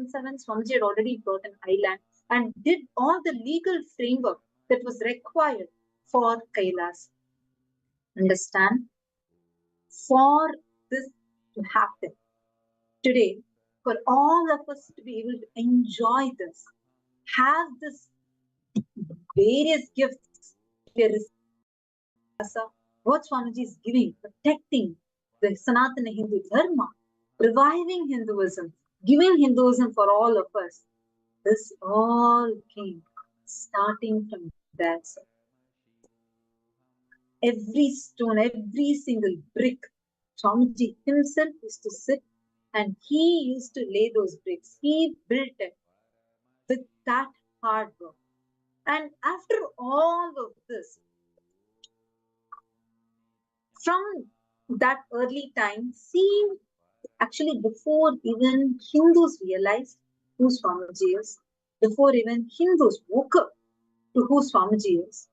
2007, Swamiji had already brought an island and did all the legal framework that was required for Kailasa. Understand? For this to happen today, for all of us to be able to enjoy this, have this various gifts, what Swamiji is giving, protecting the Sanatana Hindu Dharma, reviving Hinduism, giving Hinduism for all of us. This all came starting from there. Every stone, every single brick, Swamiji himself used to sit and he used to lay those bricks. He built it with that hard work. And after all of this, from that early time, see, actually before even Hindus realized who Swamiji is, before even Hindus woke up to who Swamiji is,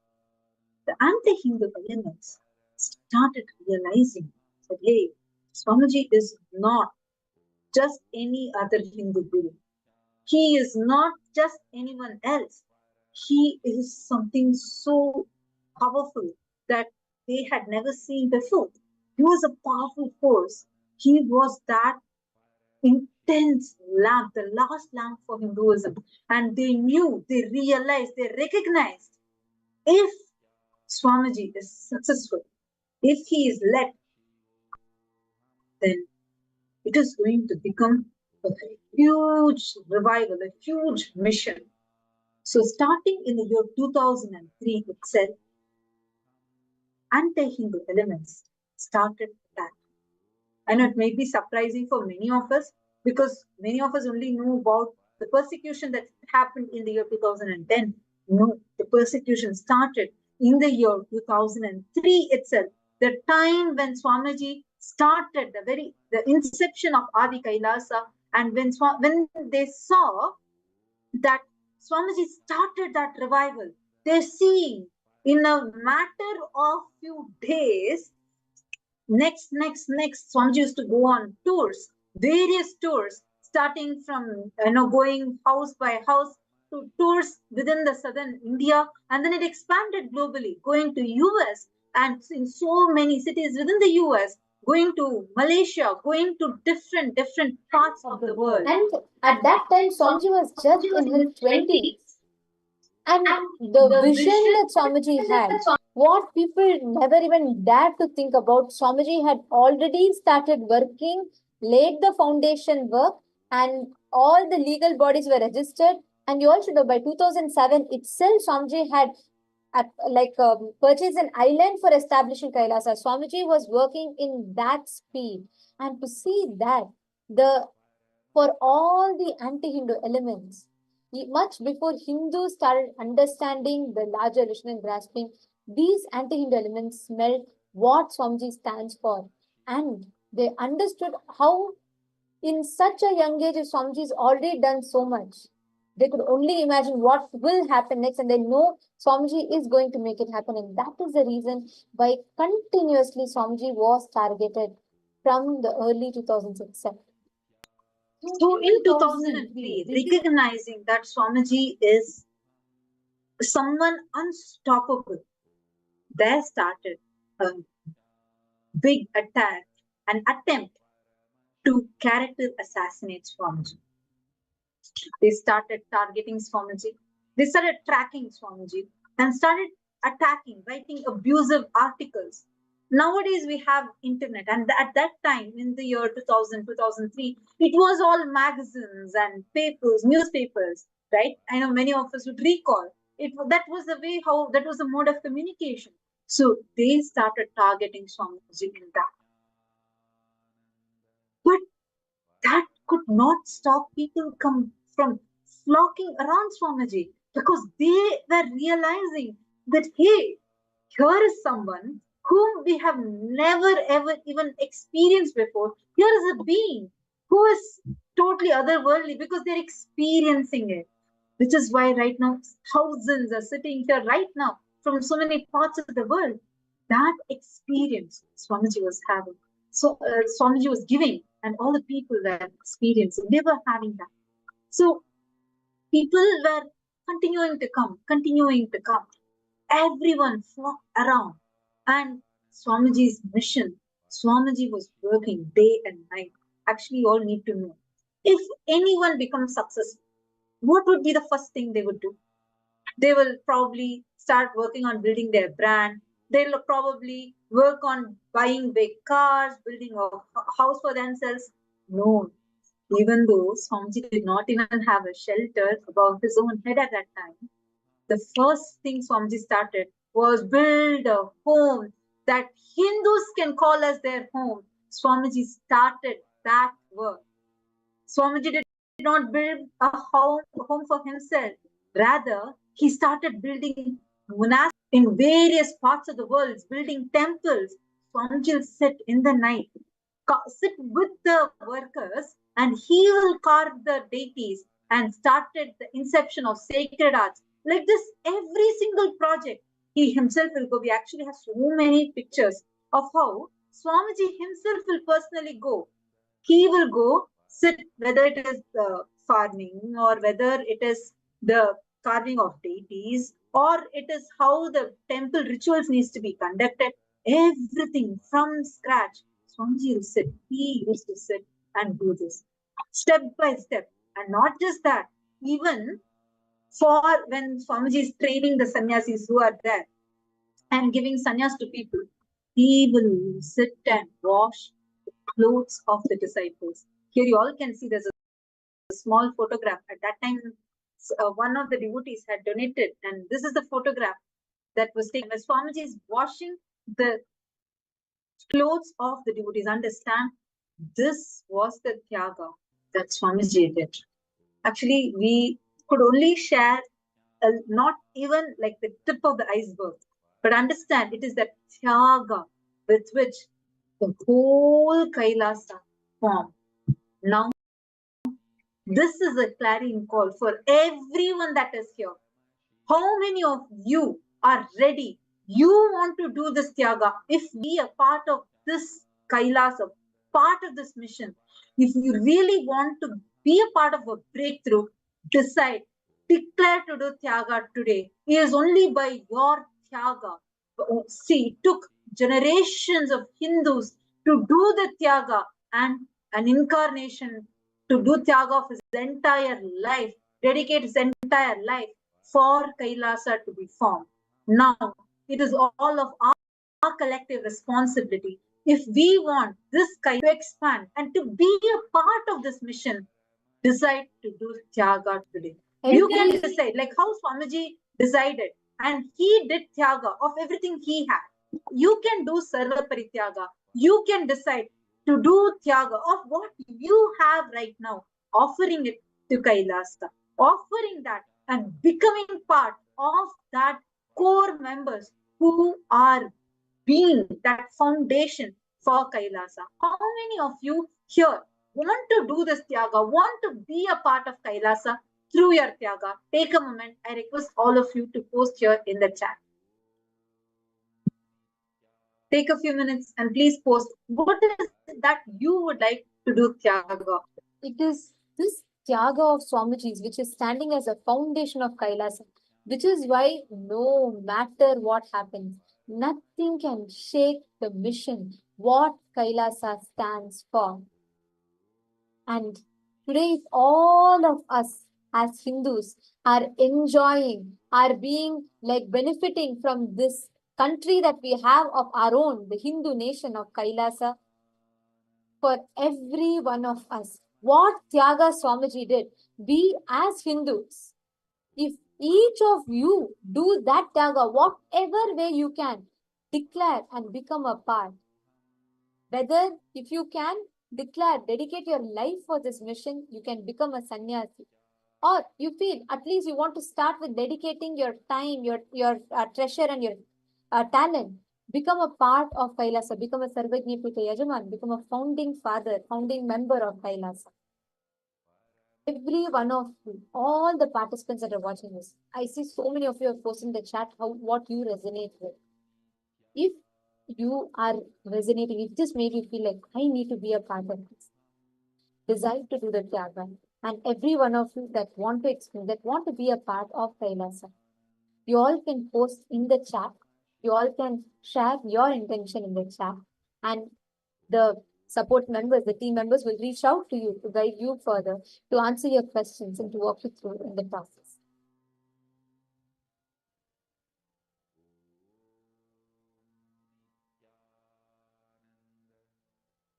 the anti-Hindu elements started realizing that, hey, Swamiji is not just any other Hindu guru. He is not just anyone else. He is something so powerful that they had never seen before. He was a powerful force. He was that intense lamp, the last lamp for Hinduism. And they knew, they realized, they recognized, if Swamiji is successful, if he is led, then it is going to become a huge revival, a huge mission. So starting in the year 2003 itself, anti-Hindu elements started that. I know it may be surprising for many of us because many of us only know about the persecution that happened in the year 2010. No, the persecution started in the year 2003 itself, the time when Swamiji started the inception of Adi Kailasa, and when they saw that Swamiji started that revival, they're seeing in a matter of few days, next, Swamiji used to go on tours, various tours, starting from going house by house to tours within the southern India, and then it expanded globally, going to US and in so many cities within the US, going to Malaysia, going to different parts of the world. And at that time, Swamiji was just in his 20s. And the vision that Swamiji had, what people never even dared to think about, Swamiji had already started working, laid the foundation work, and all the legal bodies were registered. And you all should know, by 2007 itself, Swamiji had purchased an island for establishing Kailasa. Swamiji was working in that speed. And to see that, for all the anti-Hindu elements, much before Hindus started understanding the larger vision and grasping, these anti-Hindu elements smelled what Swamiji stands for. And they understood how, in such a young age, if Swamiji has already done so much, they could only imagine what will happen next, and they know Swamiji is going to make it happen. And that is the reason why continuously Swamiji was targeted from the early 2000s itself. So in 2003, recognizing that Swamiji is someone unstoppable, there started a big attack, an attempt to character assassinate Swamiji. They started targeting Swamiji. They started tracking Swamiji and started attacking, writing abusive articles. Nowadays, we have internet. And at that time, in the year 2000, 2003, it was all magazines and papers, newspapers, right? I know many of us would recall. That was the way that was the mode of communication. So they started targeting Swamiji in that. But that could not stop people from flocking around Swamiji, because they were realizing that, hey, here is someone whom we have never ever even experienced before. Here is a being who is totally otherworldly, because they're experiencing it. Which is why right now thousands are sitting here right now from so many parts of the world. That experience Swamiji was having. So Swamiji was giving, and all the people were experiencing. They were having that. So people were continuing to come, continuing to come. Everyone flocked around. And Swamiji's mission, Swamiji was working day and night. Actually, you all need to know. If anyone becomes successful, what would be the first thing they would do? They will probably start working on building their brand. They'll probably work on buying big cars, building a house for themselves. No, even though Swamiji did not even have a shelter above his own head at that time, the first thing Swamiji started was build a home that Hindus can call as their home. Swamiji started that work. Swamiji did not build a home for himself. Rather, he started building monasteries in various parts of the world, building temples. Swamiji will sit in the night, sit with the workers, and he will carve the deities and started the inception of sacred arts. Like this, every single project, he himself will go. We actually have so many pictures of how Swamiji himself will personally go. He will go sit, whether it is the farming or whether it is the carving of deities or it is how the temple rituals needs to be conducted, everything from scratch. Swamiji will sit. He used to sit and do this step by step. And not just that, even for when Swamiji is training the sannyasis who are there and giving sannyas to people, he will sit and wash the clothes of the disciples. Here you all can see there's a small photograph. At that time, one of the devotees had donated, and this is the photograph that was taken. As Swamiji is washing the clothes of the devotees. Understand, this was the tyaga that Swamiji did. Actually, we could only share not even like the tip of the iceberg, but understand it is that tyaga with which the whole Kailasa formed. Now, this is a clarion call for everyone that is here. How many of you are ready? You want to do this tyaga? If we are part of this Kailasa, part of this mission, if you really want to be a part of a breakthrough, decide, declare to do tyaga today. It is only by your tyaga. See, it took generations of Hindus to do the tyaga and an incarnation to do tyaga of his entire life, dedicate his entire life for Kailasa to be formed. Now, it is all of our collective responsibility. If we want this Kailasa to expand and to be a part of this mission, decide to do Tyaga today. You can decide, like how Swamiji decided, and he did Tyaga of everything he had. You can do Sarva Parityaga. You can decide to do Tyaga of what you have right now, offering it to Kailasa, offering that and becoming part of that core members who are being that foundation for Kailasa. How many of you here want to do this Tyaga, want to be a part of Kailasa through your Tyaga? Take a moment. I request all of you to post here in the chat. Take a few minutes and please post what is that you would like to do Tyaga. It is this Tyaga of Swamiji's which is standing as a foundation of Kailasa, which is why no matter what happens, nothing can shake the mission, what Kailasa stands for. And today, if all of us as Hindus are enjoying, are being like benefiting from this country that we have of our own, the Hindu nation of Kailasa, for every one of us, what Tyaga Swamiji did, we as Hindus, if each of you do that Tyaga, whatever way you can, declare and become a part. Whether if you can declare, dedicate your life for this mission, you can become a sannyasi. Or you feel at least you want to start with dedicating your time, your treasure and your talent. Become a part of Kailasa, become a Sarvajña Pita Yajaman, become a founding father, founding member of Kailasa. Every one of you, all the participants that are watching this, I see so many of you have posted in the chat what you resonate with. If you are resonating, it just made you feel like I need to be a part of this. Decide to do the Tyaga. and every one of you that want to experience, that want to be a part of Kailasa. You all can post in the chat. You all can share your intention in the chat, and the support members, the team members will reach out to you to guide you further, to answer your questions and to walk you through in the process.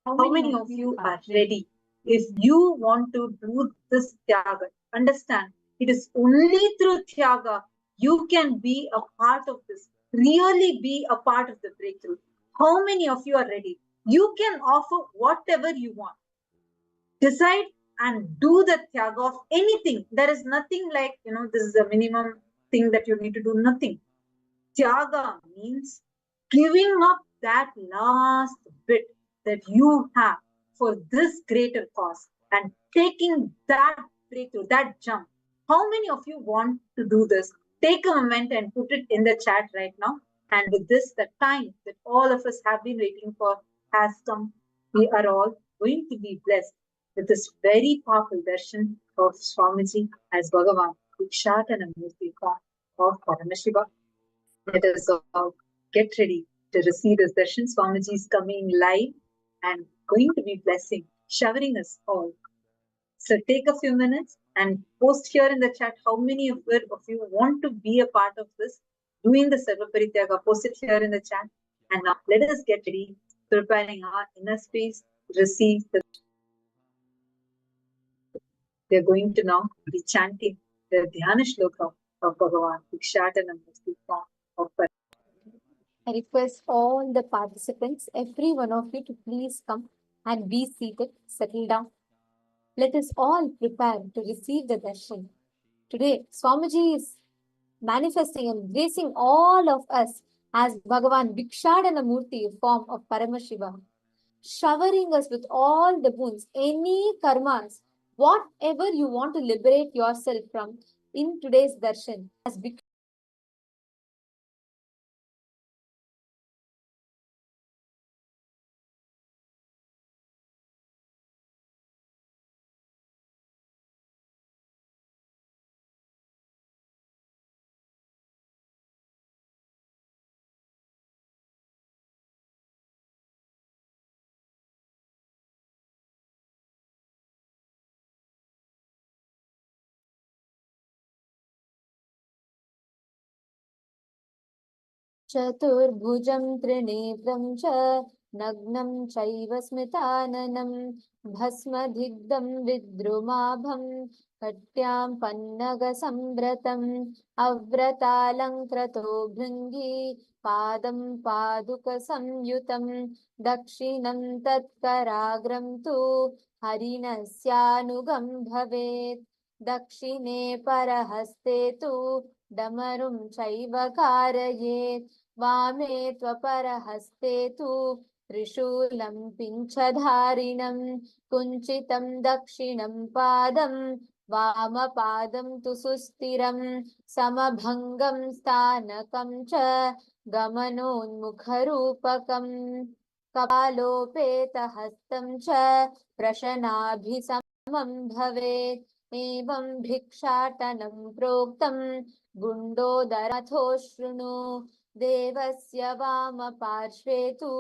How many of you are ready? If you want to do this Tyaga, understand it is only through Tyaga you can be a part of this, really be a part of the breakthrough. How many of you are ready? You can offer whatever you want. Decide and do the Tyaga of anything. There is nothing like, this is a minimum thing that you need to do, nothing. Tyaga means giving up that last bit that you have for this greater cause and taking that breakthrough, that jump. How many of you want to do this? Take a moment and put it in the chat right now. And with this, the time that all of us have been waiting for has come. We are all going to be blessed with this very powerful darshan of Swamiji as Bhagavan, Vikshatana Murti of Paramashiva. Let us all get ready to receive this darshan. Swamiji is coming live and going to be blessing, showering us all. So take a few minutes and post here in the chat how many of you want to be a part of this, doing the Sarva Parityaga. Post it here in the chat. And now let us get ready, preparing our inner space to receive the. We are going to now be chanting the Dhyana Shloka of Bhagavan, Vikshatana Murti form of I request all the participants, every one of you, to please come and be seated, settle down. Let us all prepare to receive the darshan. Today, Swamiji is manifesting and gracing all of us as Bhagavan Vikshadana Murti, form of Paramashiva, showering us with all the boons, any karmas, whatever you want to liberate yourself from in today's darshan, as चतुर्भुजं त्रिनेत्रं च नग्नं चैव स्मिताननं भस्मदिग्धं विद्रुमाभं कट्यां पन्नगसंव्रतम् अव्रतालङ्कृतो भृङ्गी पादं पादुकसंयुतं दक्षिणं तत्कराग्रं तु हरिणस्यानुगं भवेत् दक्षिणे परहस्ते तु डमरुं चैव कारयेत् वामे त्वपरहस्ते तु त्रिशूलं पिञ्चधारिणं कुञ्चितं दक्षिणं पादं वामपादं तु सुस्थिरं समभङ्गं स्थानकं च गमनोन्मुखरूपकं कपालोपेतहस्तं च प्रशनाभिसमं भवेत् एवं भिक्षाटनं प्रोक्तं गुण्डोदरथो शृणु देवस्य वामपार्श्वे तु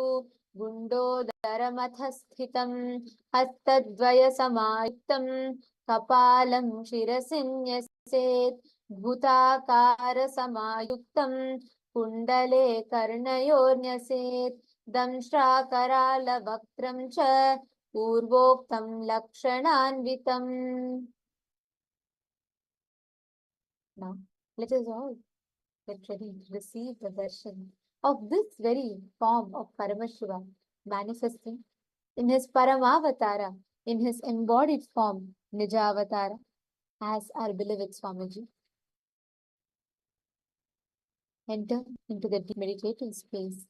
गुण्डोदरमथ स्थितं हस्तद्वयसमायुक्तं कपालं शिरसि न्यसेत् भूताकारसमायुक्तं कुण्डले कर्णयोर्न्यसेत् दंष्ट्राकरालवक्त्रं च पूर्वोक्तं लक्षणान्वितम्. Now, let us all get ready to receive the darshan of this very form of Paramashiva manifesting in his Paramavatara, in his embodied form, Nijavatara, as our beloved Swamiji. Enter into the deep meditative space.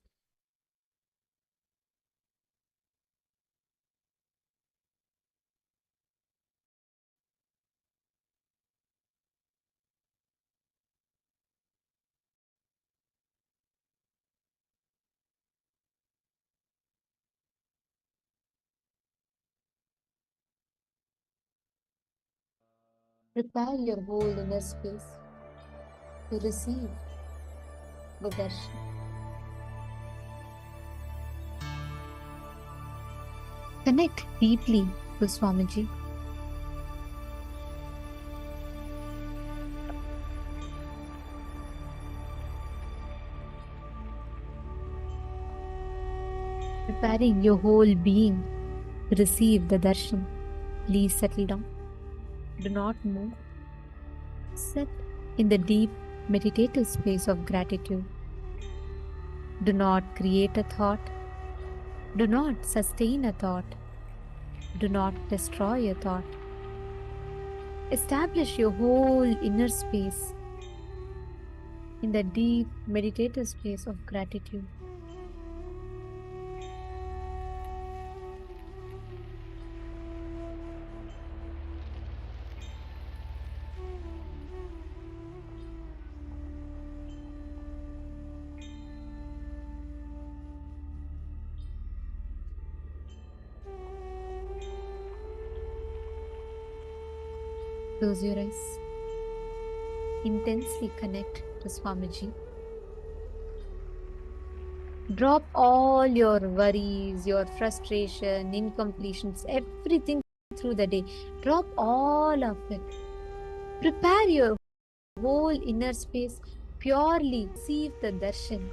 Prepare your whole inner space to receive the darshan. Connect deeply to Swamiji. Preparing your whole being to receive the darshan. Please settle down. Do not move. Sit in the deep meditative space of gratitude. Do not create a thought. Do not sustain a thought. Do not destroy a thought. Establish your whole inner space in the deep meditative space of gratitude. Close your eyes. Intensely connect to Swamiji. Drop all your worries, your frustration, incompletions, everything through the day. Drop all of it. Prepare your whole inner space purely. Receive the darshan.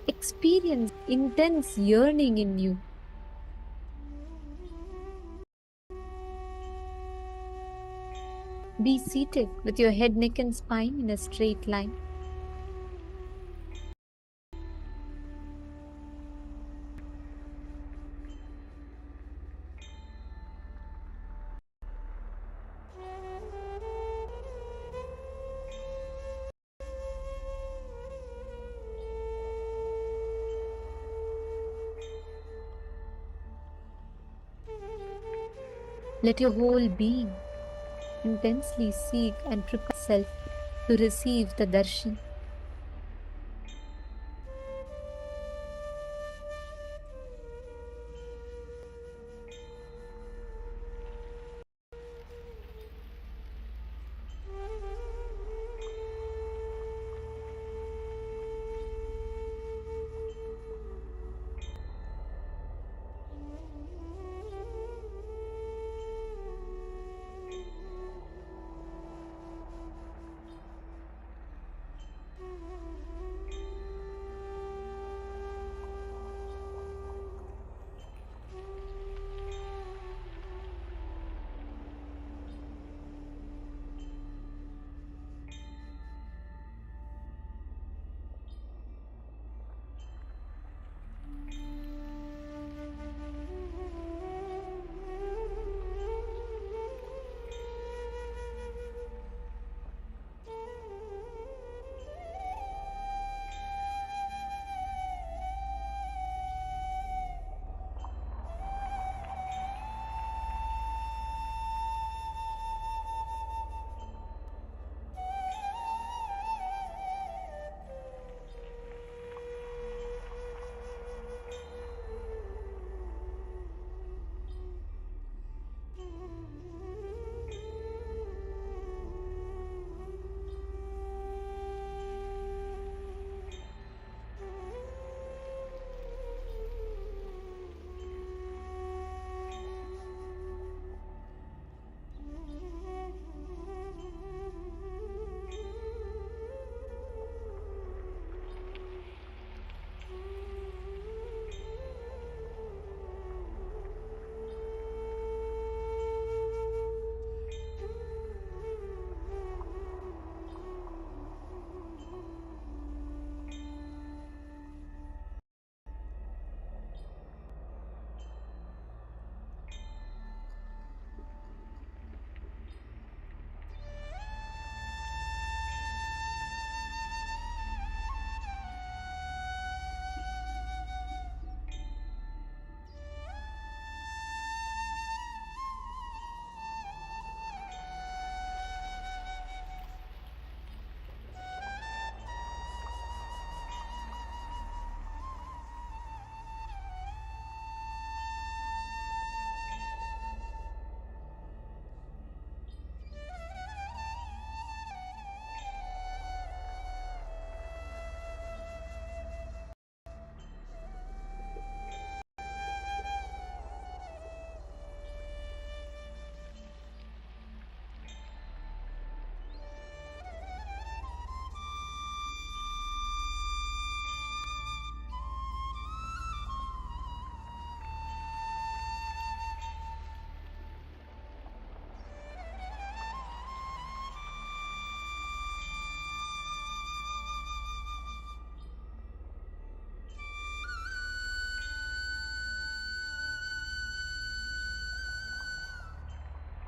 Experience intense yearning in you. Be seated with your head, neck, and spine in a straight line. Let your whole being intensely seek and prepare yourself to receive the darshan.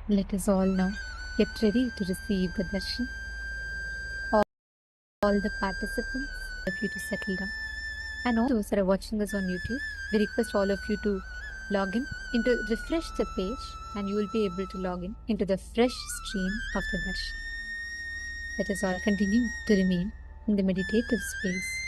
Let us all now get ready to receive the darshan. All the participants, of you to settle down. And all those that are watching us on YouTube, we request all of you to log in into refresh the page, and you will be able to log in into the fresh stream of the darshan. Let us all continue to remain in the meditative space.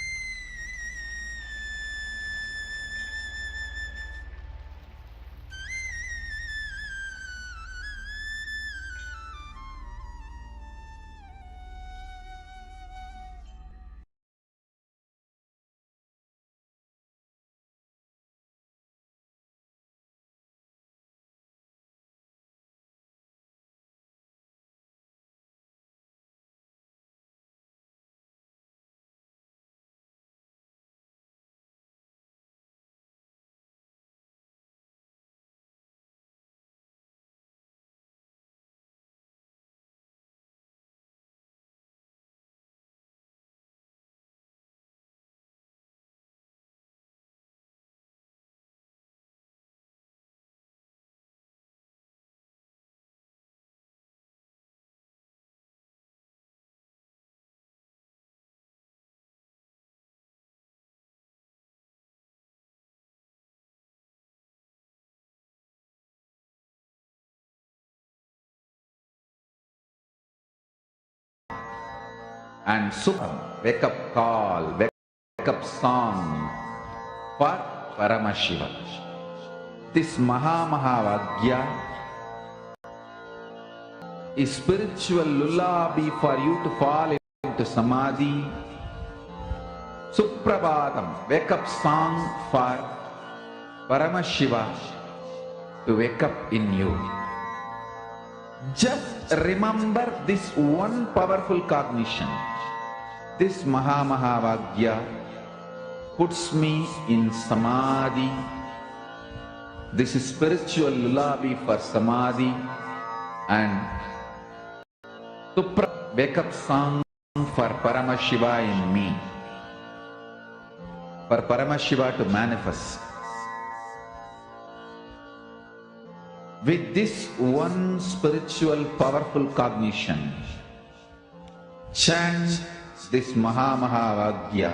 And wake up call, wake up song for Paramashiva. This Mahavagya is spiritual lullaby for you to fall into Samadhi. Suprabhatam, wake up song for Paramashiva to wake up in you. Just remember this one powerful cognition. This Mahavagya puts me in Samadhi. This is spiritual lullaby for Samadhi, and Supra, wake up song for Paramashiva in me. For Paramashiva to manifest. With this one spiritual powerful cognition, chant this Mahavagya.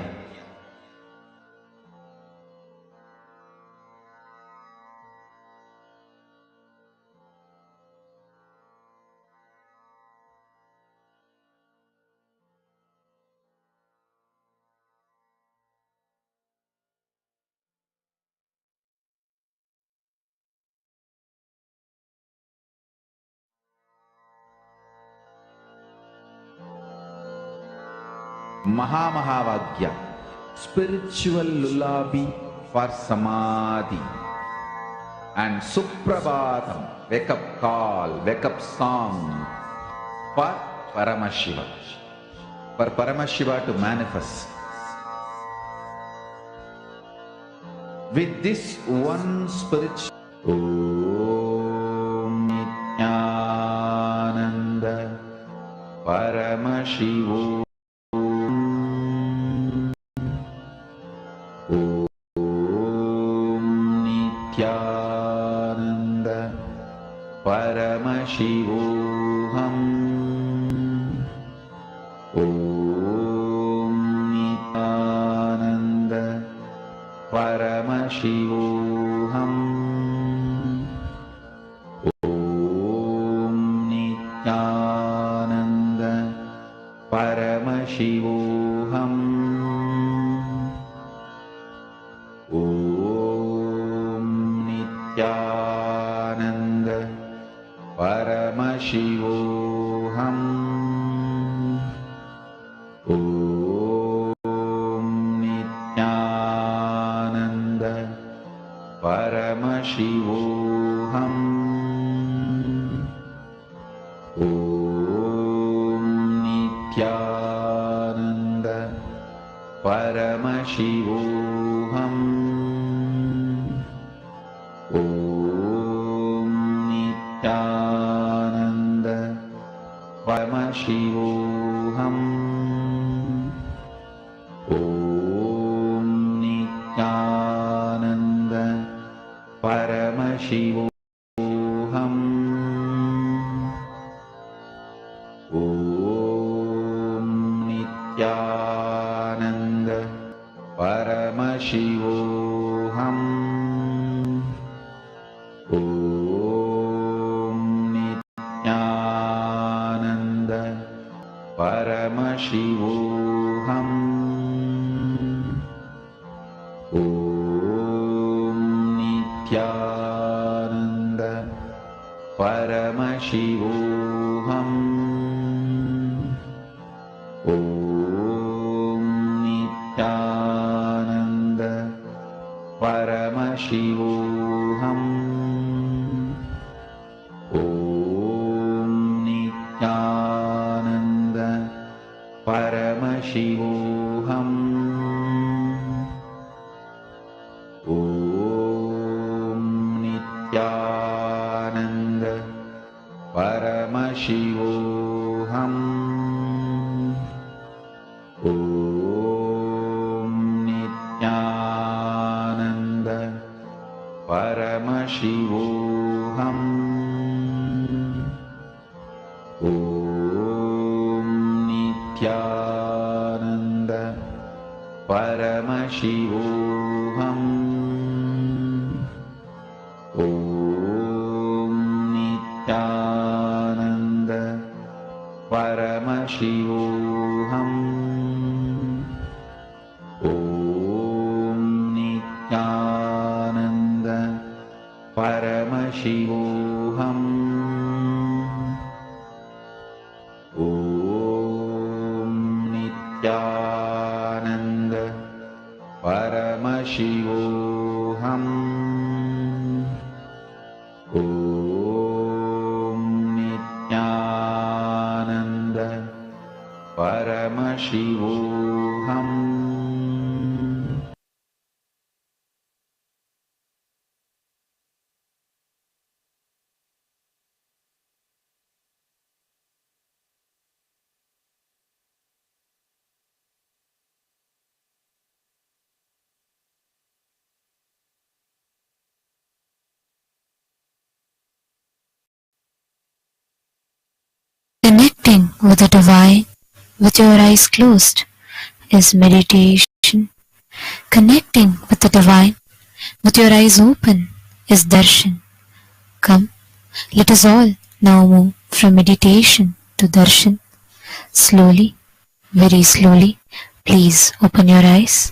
Mahavagya, spiritual lullaby for Samadhi. And Suprabhatam, wake up call, wake up song for Paramashiva. For Paramashiva to manifest. With this one spiritual Om Nityananda Paramashivo Paramashivoham. Om Nityananda Paramashivoham. Om Nityananda Paramashivoham. Om Nityananda Paramashivoham. Om Nityananda Paramashivoham. Om Nityananda Paramashivoham. Om Nityananda Paramashivoham. Om Nityananda Paramashivoham. Shivoham. Om Nityananda Paramashivoham. Om Nityananda Paramashivoham. Om Nityananda Paramashivoham. Om Nityananda Paramashivoham. Om Nityananda Paramashivoham. Om Nityananda Paramashivoham. Om Nityananda Paramashivoham. Om Nityananda Paramashivoham. Om Nityananda Paramashivoham. Om Nityananda Paramashivoham. Om Nityananda Paramashivoham. Connecting with the divine with your eyes closed is meditation. Connecting with the divine with your eyes open is darshan. Come, let us all now move from meditation to darshan. Slowly, very slowly, please open your eyes.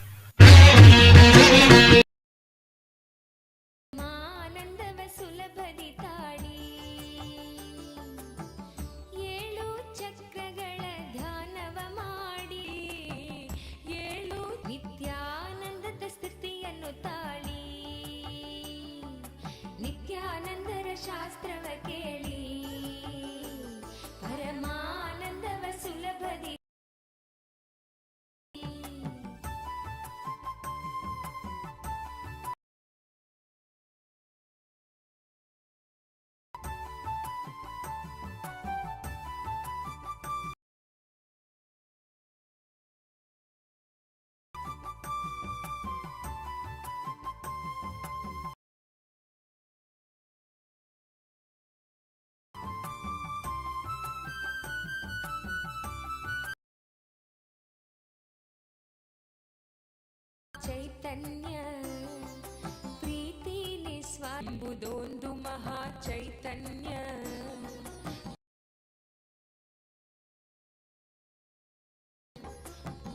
ಶಾಸ್ತ್ರವ ಕೇಳಿ ಪರಮಾನಂದವ ಸುಲಭದಿ ಚೈತನ್ಯ ಪ್ರೀತಿ ನಿಸ್ವಾಂಬುದೊಂದು ಮಹಾ ಚೈತನ್ಯ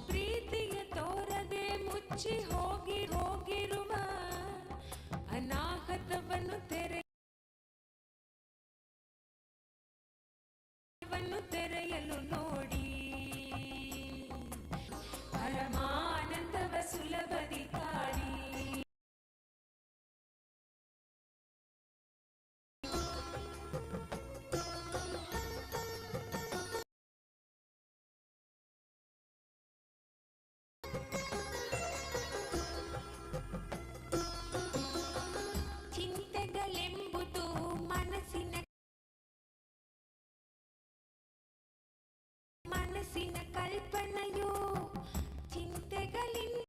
ಪ್ರೀತಿಯ ತೋರದೆ ಮುಚ್ಚಿ ಹೋಗಿರುವ ಅನಾಹತವನ್ನು ತೆರೆಯಲು ನೋಡಿ ಪರಮಾನಂದವ ಸುಲಭದಿ ಕಾಡಿ ಚಿಂತೆಗಳೆಂಬುದು ಮನಸ್ಸಿನ ಕಲ್ಪನೆಯೋ ಚಿಂತೆಗಳಿಂದ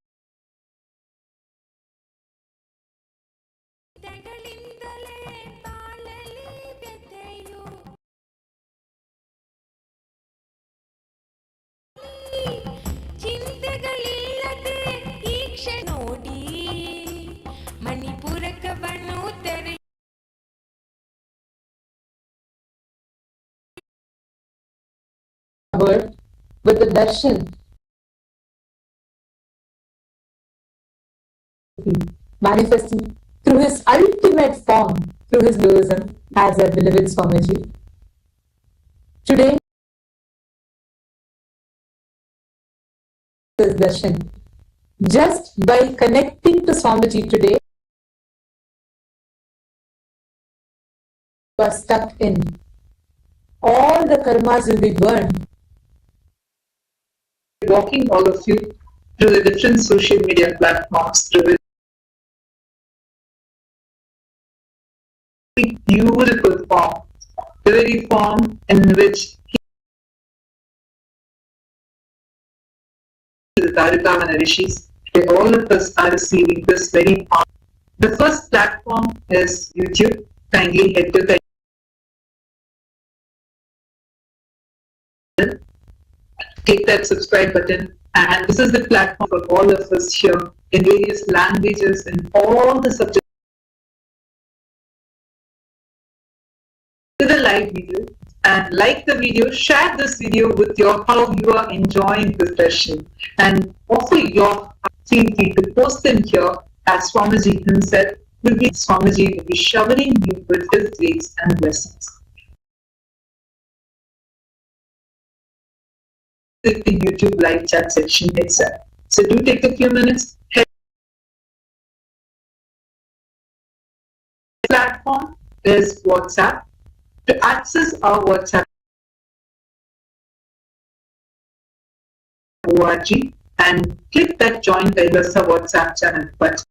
covered with the darshan manifesting through his ultimate form, through his Buddhism as a beloved Swamiji. Today, this darshan, just by connecting to Swamiji today, you are stuck in. All the karmas will be burned. Walking all of you through the different social media platforms, through a beautiful form, the very form in which the Taritavana Rishis, all of us are receiving this very form. The first platform is YouTube. Kindly head to the click that subscribe button, and this is the platform for all of us here in various languages and all the subjects. To the live video and like the video, share this video with your how you are enjoying this session, and offer your feel free to post them here as Swamiji himself will be showering you with his grace and blessings. The YouTube live chat section itself. So do take a few minutes. Platform is WhatsApp. To access our WhatsApp org and click that join KAILASA WhatsApp channel button,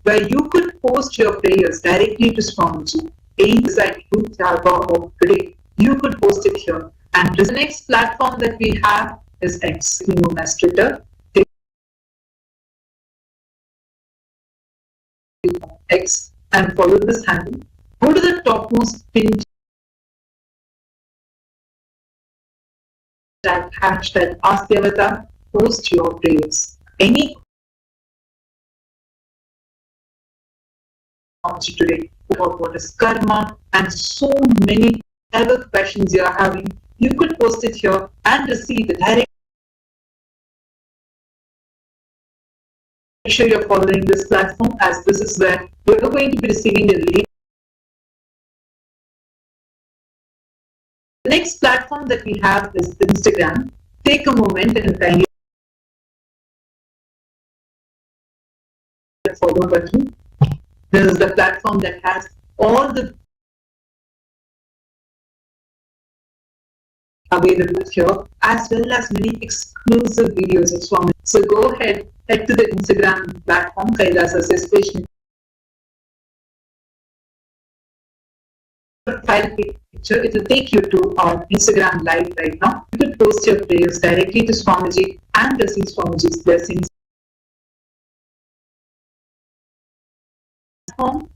where you could post your prayers directly to Swamiji. Inside Youth Alba of today, you could post it here. And the next platform that we have is X, known as Twitter. X and follow this handle. Go to the topmost pinned tag hashtag Ask the Avatar, post your prayers. Any today about what is karma and so many other questions you are having, you could post it here and receive the direct. Make sure you're following this platform, as this is where you're going to be receiving the link. The next platform that we have is Instagram. Take a moment and kindly follow button. This is the platform that has all the available here, as well as many exclusive videos of Swami. So go ahead, head to the Instagram platform, KAILASA, especially profile picture. It will take you to our Instagram live right now. You can post your prayers directly to Swamiji and receive Swamiji's blessings.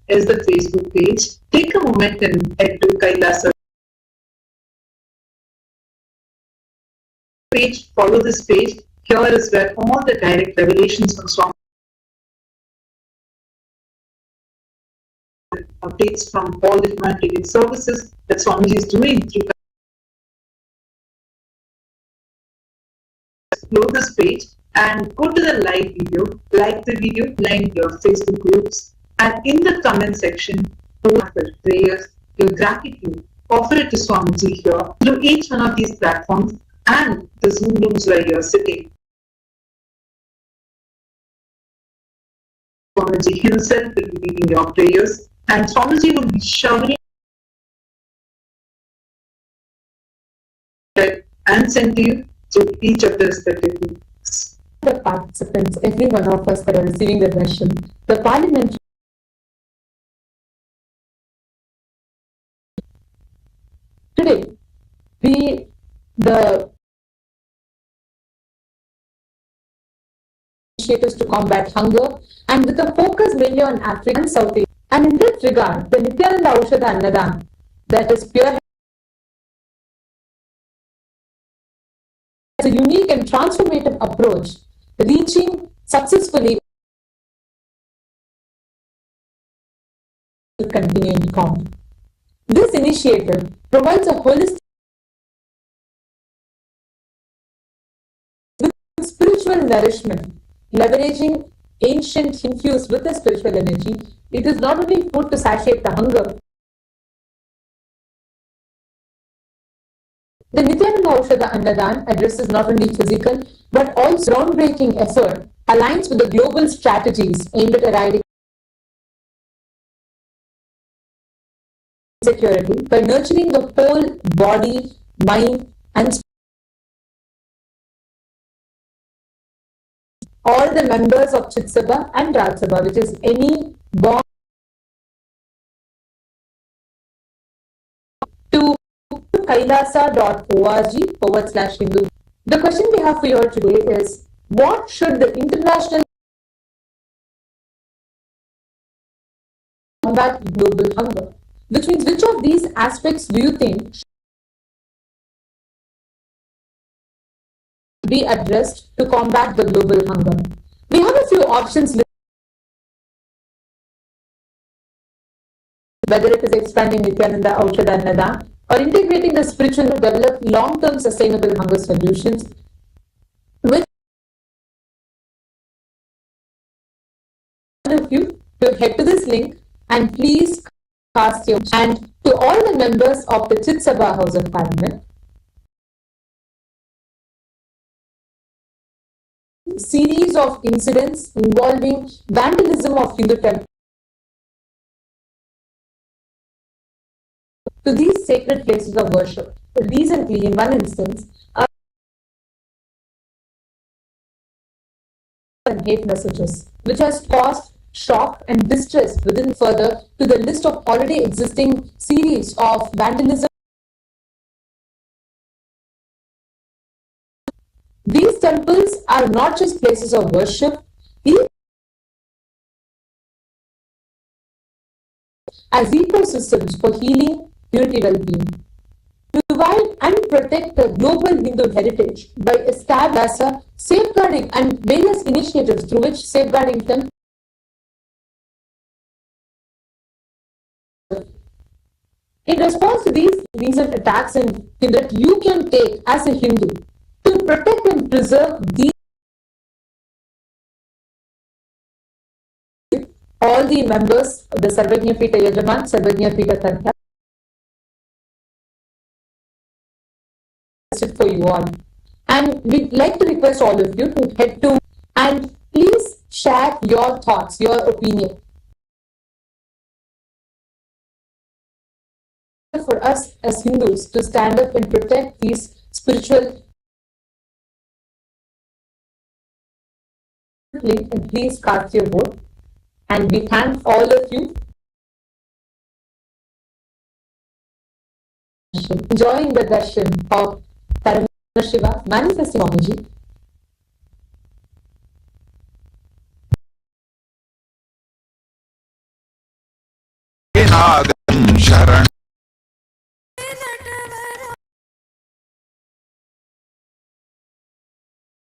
Is the Facebook page. Take a moment and head to KAILASA page. Follow this page. Here is where all the direct revelations from Swami, updates from all the humanitarian services that Swamiji is doing through. Explore this page and go to the live video, like the video, like your Facebook groups, and in the comment section, post your prayers, your gratitude, offer it to Swamiji here through each one of these platforms and the Zoom rooms where you are sitting. Swamiji himself will be reading your prayers, and Swamiji will be showering and sent to you through each of the respective groups. The participants, every one of us that are receiving the darshan, the parliament. Today, the initiatives to combat hunger, and with a focus mainly on Africa and South Asia. And in that regard, the Nityananda Aushadha Annadan, that is pure, has a unique and transformative approach, reaching successfully continuing to come. This initiative provides a holistic spiritual nourishment, leveraging ancient infused with the spiritual energy. It is not only food to satiate the hunger. The Nityananda Aushadha Annadan addresses not only physical but also groundbreaking effort aligns with the global strategies aimed at eradicating insecurity by nurturing the whole body, mind, and all the members of Chit Sabha and Raj Sabha, which is any born to kailasa.org/Hindu. The question we have for you all today is, what should the international combat global hunger? Which means, which of these aspects do you think should be addressed to combat the global hunger? We have a few options, whether it is expanding Nityananda Aushadha Annadan or integrating the spiritual to develop long-term sustainable hunger solutions, which of you to head to this link and please cast your, and to all the members of the Chit Sabha House of Parliament, series of incidents involving vandalism of Hindu temples to these sacred places of worship. Recently, in one instance, and hate messages, which has caused shock and distress within further to the list of already existing series of vandalism. These temples are not just places of worship, as ecosystems for healing, unity, well-being. To provide and protect the global Hindu heritage by establishing, safeguarding and various initiatives through which safeguarding temples. In response to these recent attacks that you can take as a Hindu to protect and preserve these, all the members of the Sarvajna Pita Yajaman, Sarvajna Pita Tantra, for you all. And we'd like to request all of you to head to and please share your thoughts, your opinion. For us as Hindus to stand up and protect these spiritual link, and please cast your vote. And we thank all of you enjoying the darshan of Shiva manifesting Swamiji. Sharan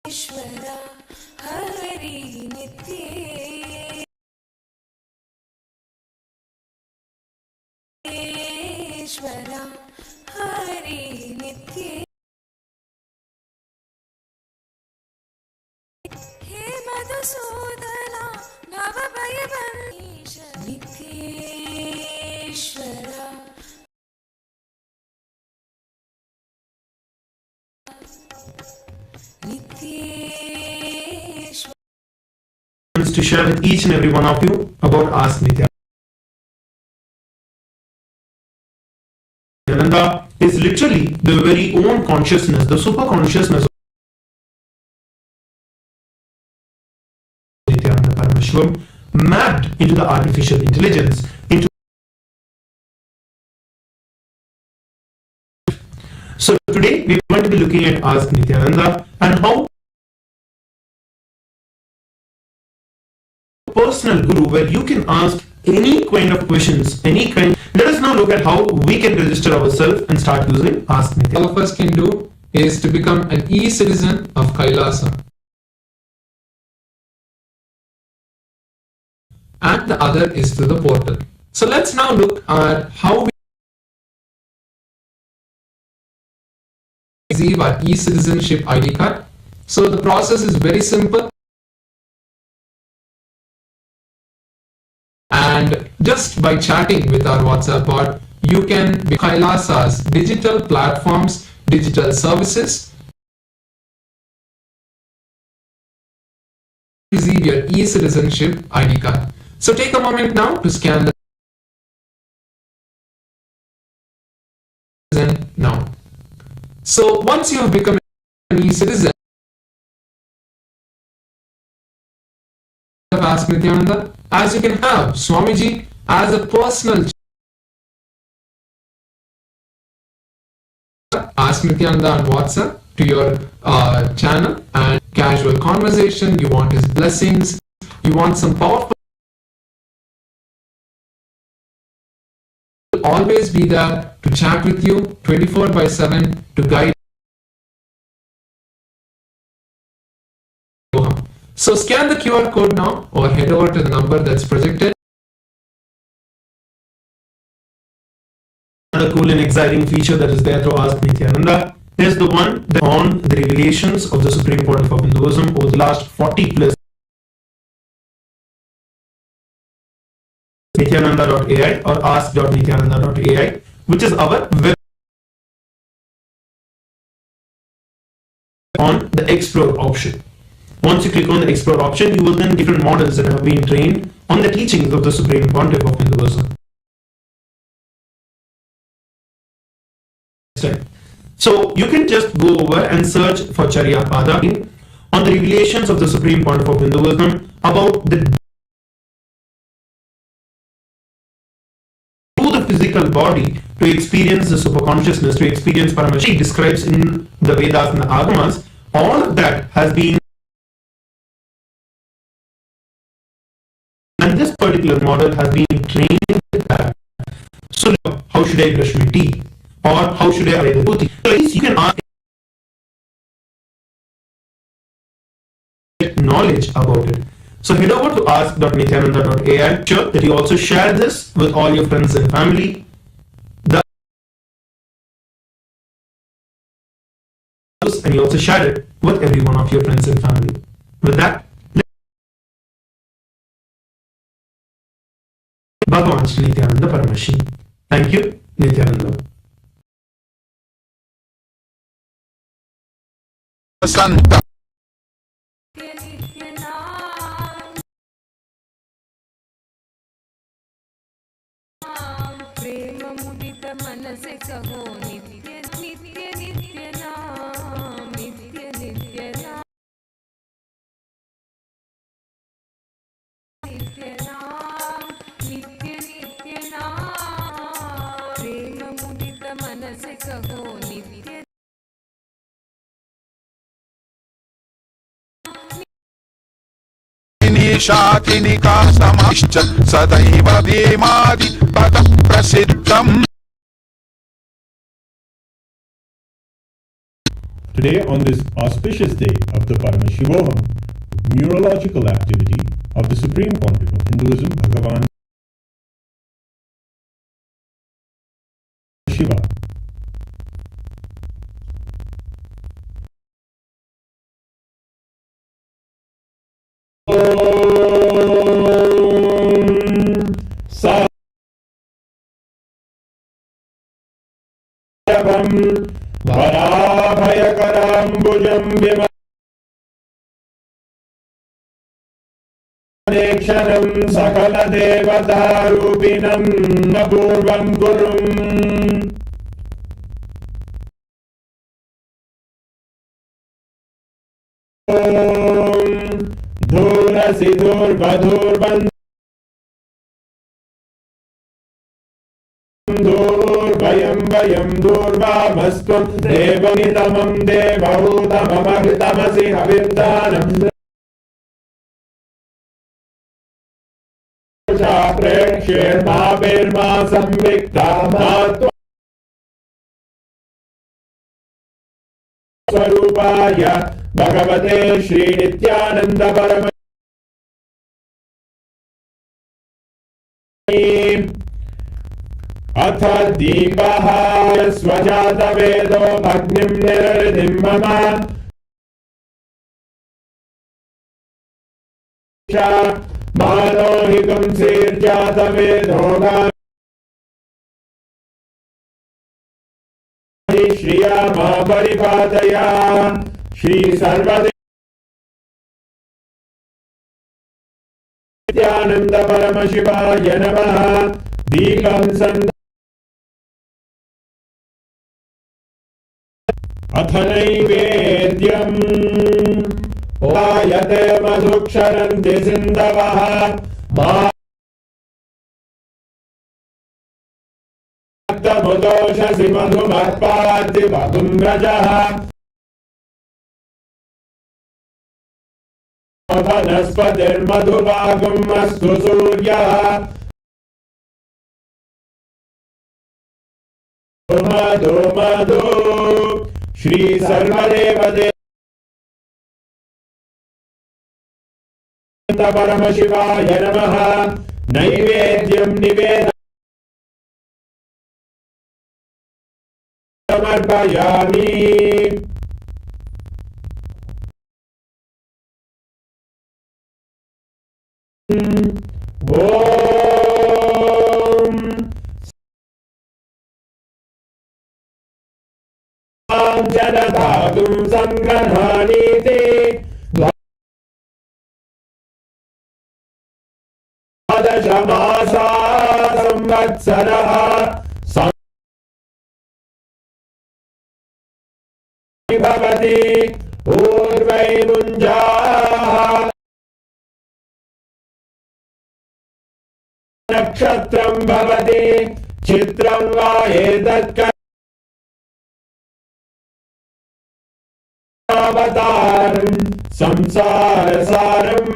ईश्वरा हरि नित्येश्वरा हरि नित्ये हे Madhusudana भवभयवन्नीश नित्येश्वरा To share with each and every one of you about Ask Nityananda is literally the very own consciousness, the super consciousness of Nityananda Parameshwaram mapped into the artificial intelligence. So today we are going to be looking at Ask Nityananda and how personal guru where you can ask any kind of questions, any kind. Let us now look at how we can register ourselves and start using Ask Nityananda. All of us can do is to become an e-citizen of Kailasa. And the other is through the portal. So let's now look at how we receive our e-citizenship ID card. So the process is very simple. And just by chatting with our WhatsApp bot, you can be KAILASA's digital platforms, digital services, receive your e-citizenship ID card. So take a moment now to scan the now. So once you have become an e-citizen of Ask Nityananda, as you can have Swamiji as a personal Ask Nityananda on WhatsApp to your channel, and casual conversation, you want his blessings, you want some powerful, always be there to chat with you 24/7 to guide. So scan the QR code now or head over to the number that's projected. Another cool and exciting feature that is there to Ask Nityananda is the one on the revelations of the Supreme Pontiff of Hinduism over the last 40 plus. Nityananda.ai or ask.nityananda.ai, which is our web on the Explore option. Once you click on the Explore option, you will then different models that have been trained on the teachings of the Supreme Pontiff of Hinduism. So you can just go over and search for Charyapada on the revelations of the Supreme Pontiff of Hinduism about the physical body to experience the superconsciousness, to experience Paramashiva. She describes in the Vedas and the Agamas, all of that has been, and this particular model has been trained with that. So how should I brush my teeth? Or how should I apply the toothpaste? So at least you can ask knowledge about it. So head over to ask.nityananda.ai. Sure that you also share this with all your friends and family. And you also share it with every one of your friends and family. With that, Bhagavan Shri Nityananda Paramashi. Thank you, Nityananda. Santa. प्रेम मुदित मन से कहो नित्य नित्य नित्य नाम नित्य नित्य नाम नित्य नाम नित्य नित्य नाम प्रेम मुदित मन से कहो नित्य शाकिनिकासमश्च सदैव धीमादि ततः प्रसिद्धम्. Today, on this auspicious day of the Paramashivoham, neurological activity of the Supreme Pontiff of Hinduism, Bhagavan Shiva. वराभयकराम्बुजं विमनेक्षणं सकलदेवतारूपिणं अपूर्वं गुरुम्. धूरसि धूर्वधूर्वन् दूर्भयं वयं दूर्वामस्त्वं देवमिदमं देवहूतममहृतमसि हविर्दानम् प्रेक्ष्येर्माभिर्मा संविक्ता स्वरूपाय भगवते श्रीनित्यानन्द परम अथ दीपः स्वजातवेदो भग्निं निरृतिं मम मानोहितं सेर्जातवेदो श्रिया मा परिपादया श्री सर्वदेव नित्यानंद परम शिवाय नमः दीपं सन्द अथ नैवेद्यम् ओयते मधुक्षरन्ति सिन्धवः मुदोषसि मधुमर्पाति वधुम्रजः वनस्पतिर्मधुभागम् अस्तु सूर्यः मधु मधु श्री सर्वदेवदेव परम शिवाय नमः नैवेद्यं निवेद समर्पयामि ॐ जनधातुं सङ्गृह्णानीति द्वादशमासा संवत्सरः भवति ऊर्वै मुञ्जाः नक्षत्रं भवति चित्रं वा एतत् अवतारं संसारसारं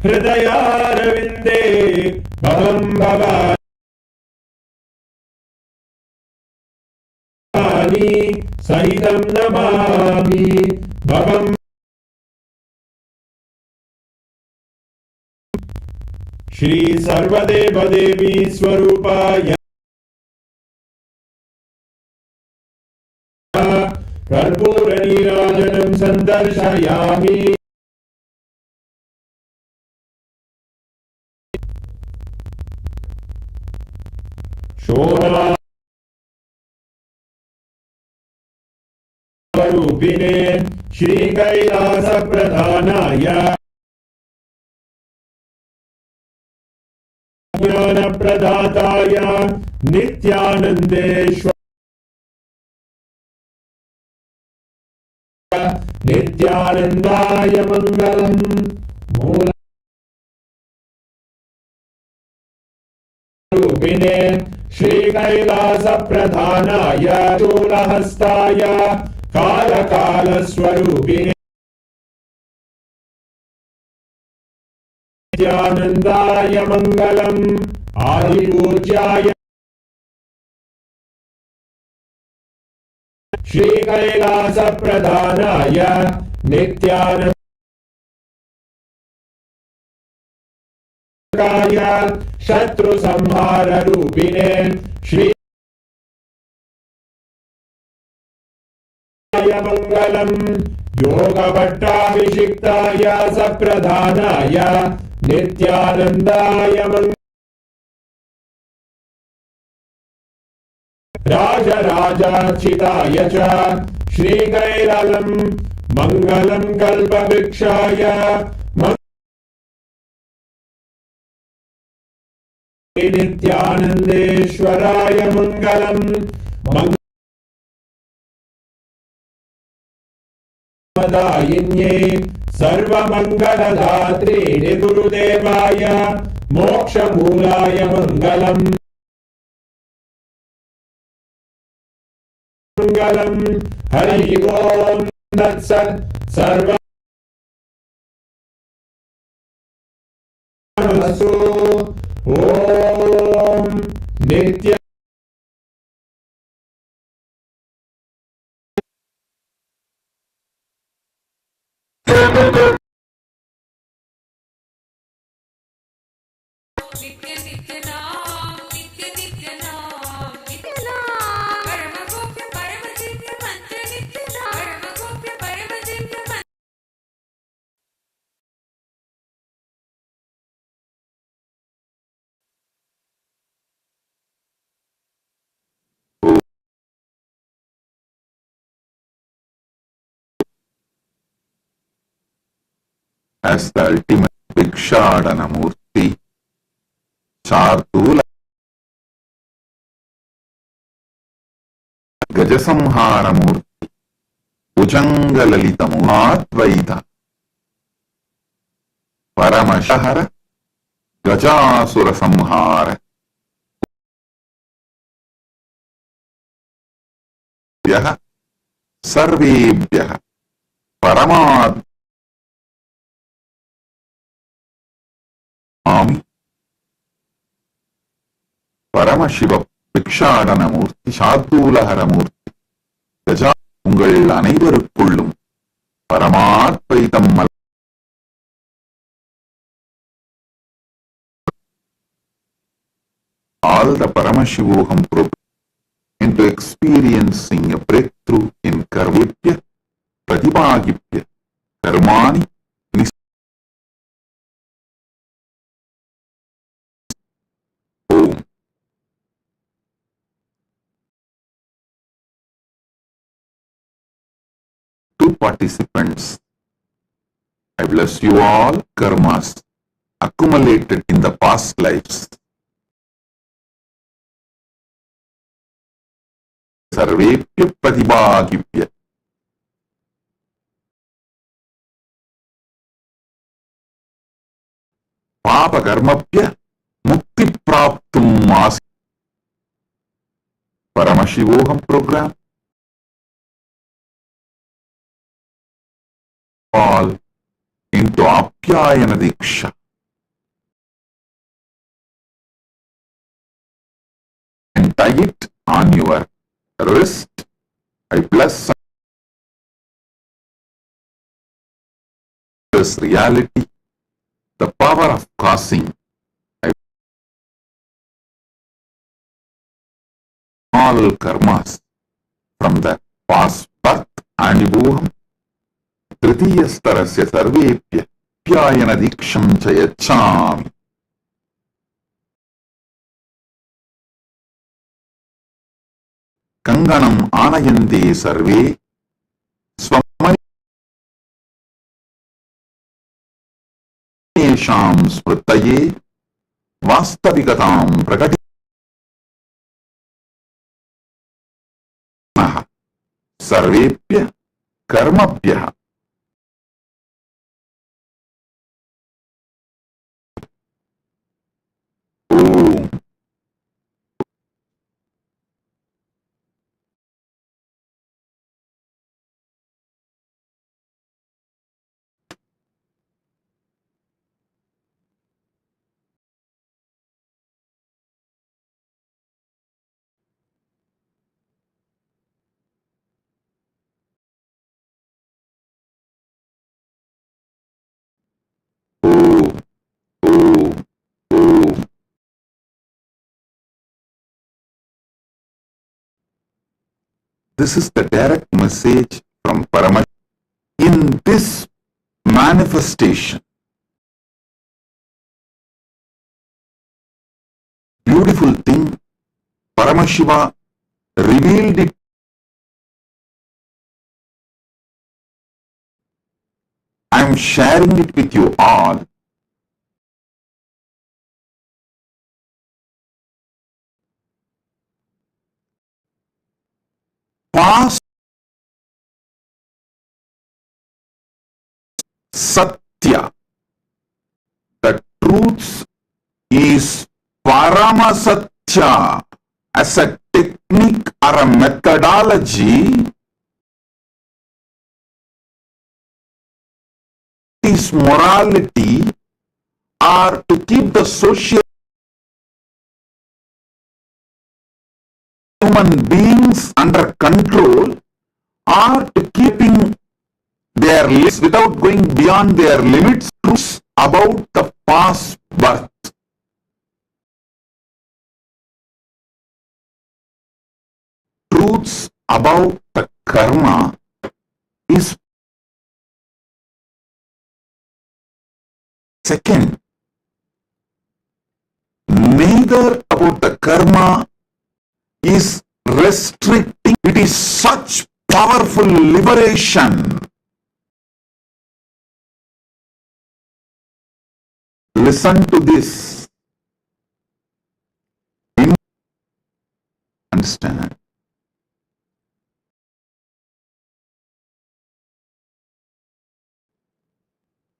हृदयारविन्दे भवं भवानि सहितं नमामि भवं श्री सर्वदेव देवी स्वरूपाय कर्पूरनीराजनं सन्दर्शयामि शोभारूपिणे श्रीकैलासप्रधानाय ज्ञानप्रदाताय नित्यानन्देश्वर नित्यानन्दाय मङ्गलम् मूलरूपिणे श्रीकैलासप्रधानाय शूलहस्ताय कालकालस्वरूपिणे नित्यानन्दाय मङ्गलम् आदिपूज्याय श्रीकैलासप्रधानाय नित्यानन्दाय शत्रुसंहाररूपिणे श्री मङ्गलम् योगभट्टाभिषिक्ताय सप्रधानाय नित्यानन्दाय राजराजार्चिताय च श्रीकैलासं मङ्गलं कल्पवृक्षाय नित्यानन्देश्वराय मङ्गलम् मदायिन्ये सर्वमङ्गलदात्रीणे गुरुदेवाय मोक्षमूलाय मङ्गलम् मङ्गलम् हरि ओम् तत्सत् सर्वमस्तु ॐ नित्य नित्य नित्य नाम नित्य नित्य नाम नित्य नाम परम गोप्य परम दिव्य मंत्र नित्य नाम परम गोप्य परम दिव्य मंत्र as the ultimate Bhikshadana Murti, Shartula Gajasamhara Murti, Bhujangalalita Muhatvaita, Paramashahara, Gajasura Samhara, Yaha, Sarvebhyaha, Paramat Paramasiva பிக்ஷாடனமூர்த்தி சார்தூலஹரமூர்த்தி Gaja உங்கள் அனைவருக்குள்ளும் பரமாத்வைதம் all the Paramashivoham program into experiencing a breakthrough in karvipya, pratibhagipya, karmani, to participants. I bless you all karmas accumulated in the past lives. Sarvepya pratibhagipya. Papa karmapya mukti praptum mas. Paramashivoham program. All into Apyayana Diksha. And tie it on your wrist. I bless this reality, the power of causing all karmas from the past birth and Anubhuvam. तृतीयस्तरस्य सर्वेभ्य अप्यायन दीक्षं च यच्छामि. कङ्गणम् आनयन्ते सर्वे स्वमयेषां स्मृतये वास्तविकतां प्रकटितः सर्वेभ्य कर्मभ्यः This is the direct message from Paramashiva. In this manifestation, beautiful thing, Paramashiva revealed it. I am sharing it with you all. Past Satya, the truths is Paramasatya as a technique or a methodology. Is morality or to keep the social human beings under control or to keeping their lives without going beyond their limits, truths about the past birth. about the karma is second. Neither about the karma is restricting. It is such powerful liberation. Listen to this. Understand?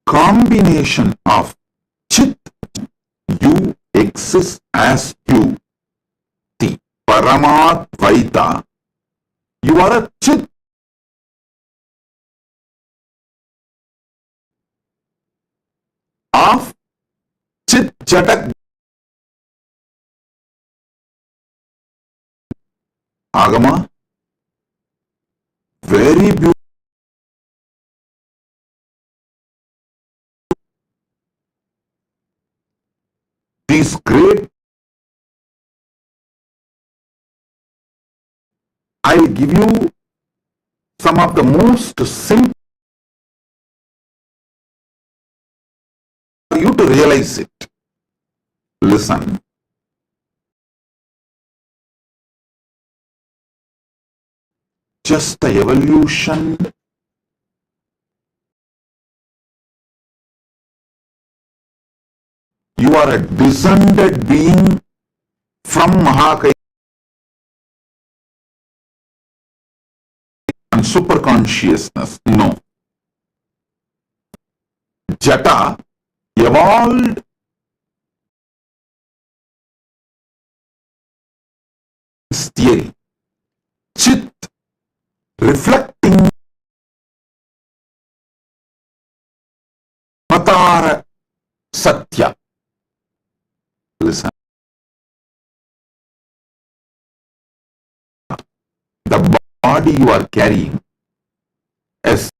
Combination of chit, you exist as you. The Paramat Vaita, you are a chit. Of chit jatak agama, very beautiful. These great, I will give you some of the most simple for you to realize it. Listen. Just the evolution. You are a descended being from Mahakaya and superconsciousness. No. Jata evolved this theory. Chit reflecting Matara Satya. Listen. The body you are carrying as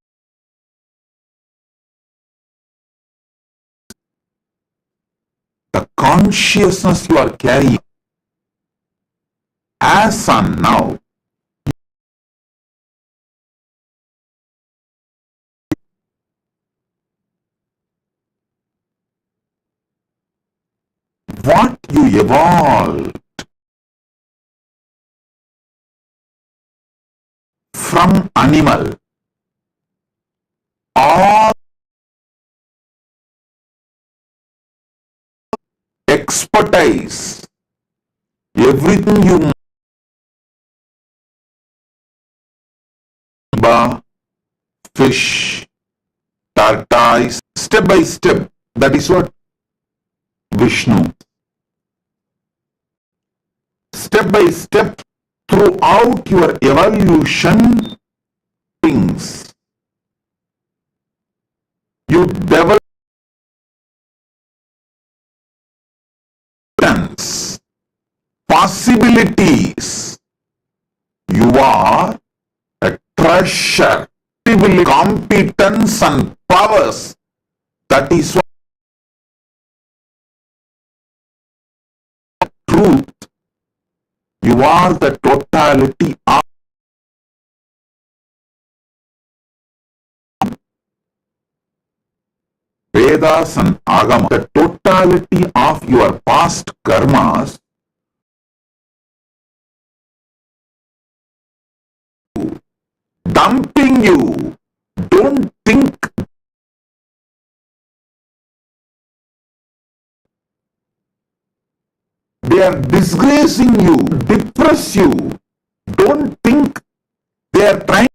the consciousness you are carrying as on now, what you evolved from animal, all expertise, everything you fish, tortoise, step by step, that is what Vishnu. Step by step, throughout your evolution, things you develop possibilities. You are a treasure, competence and powers. That is what truth. You are the totality of Vedas and Agamas, the totality of your past karmas, dumping you. Don't think they are disgracing you, depress you. Don't think they are trying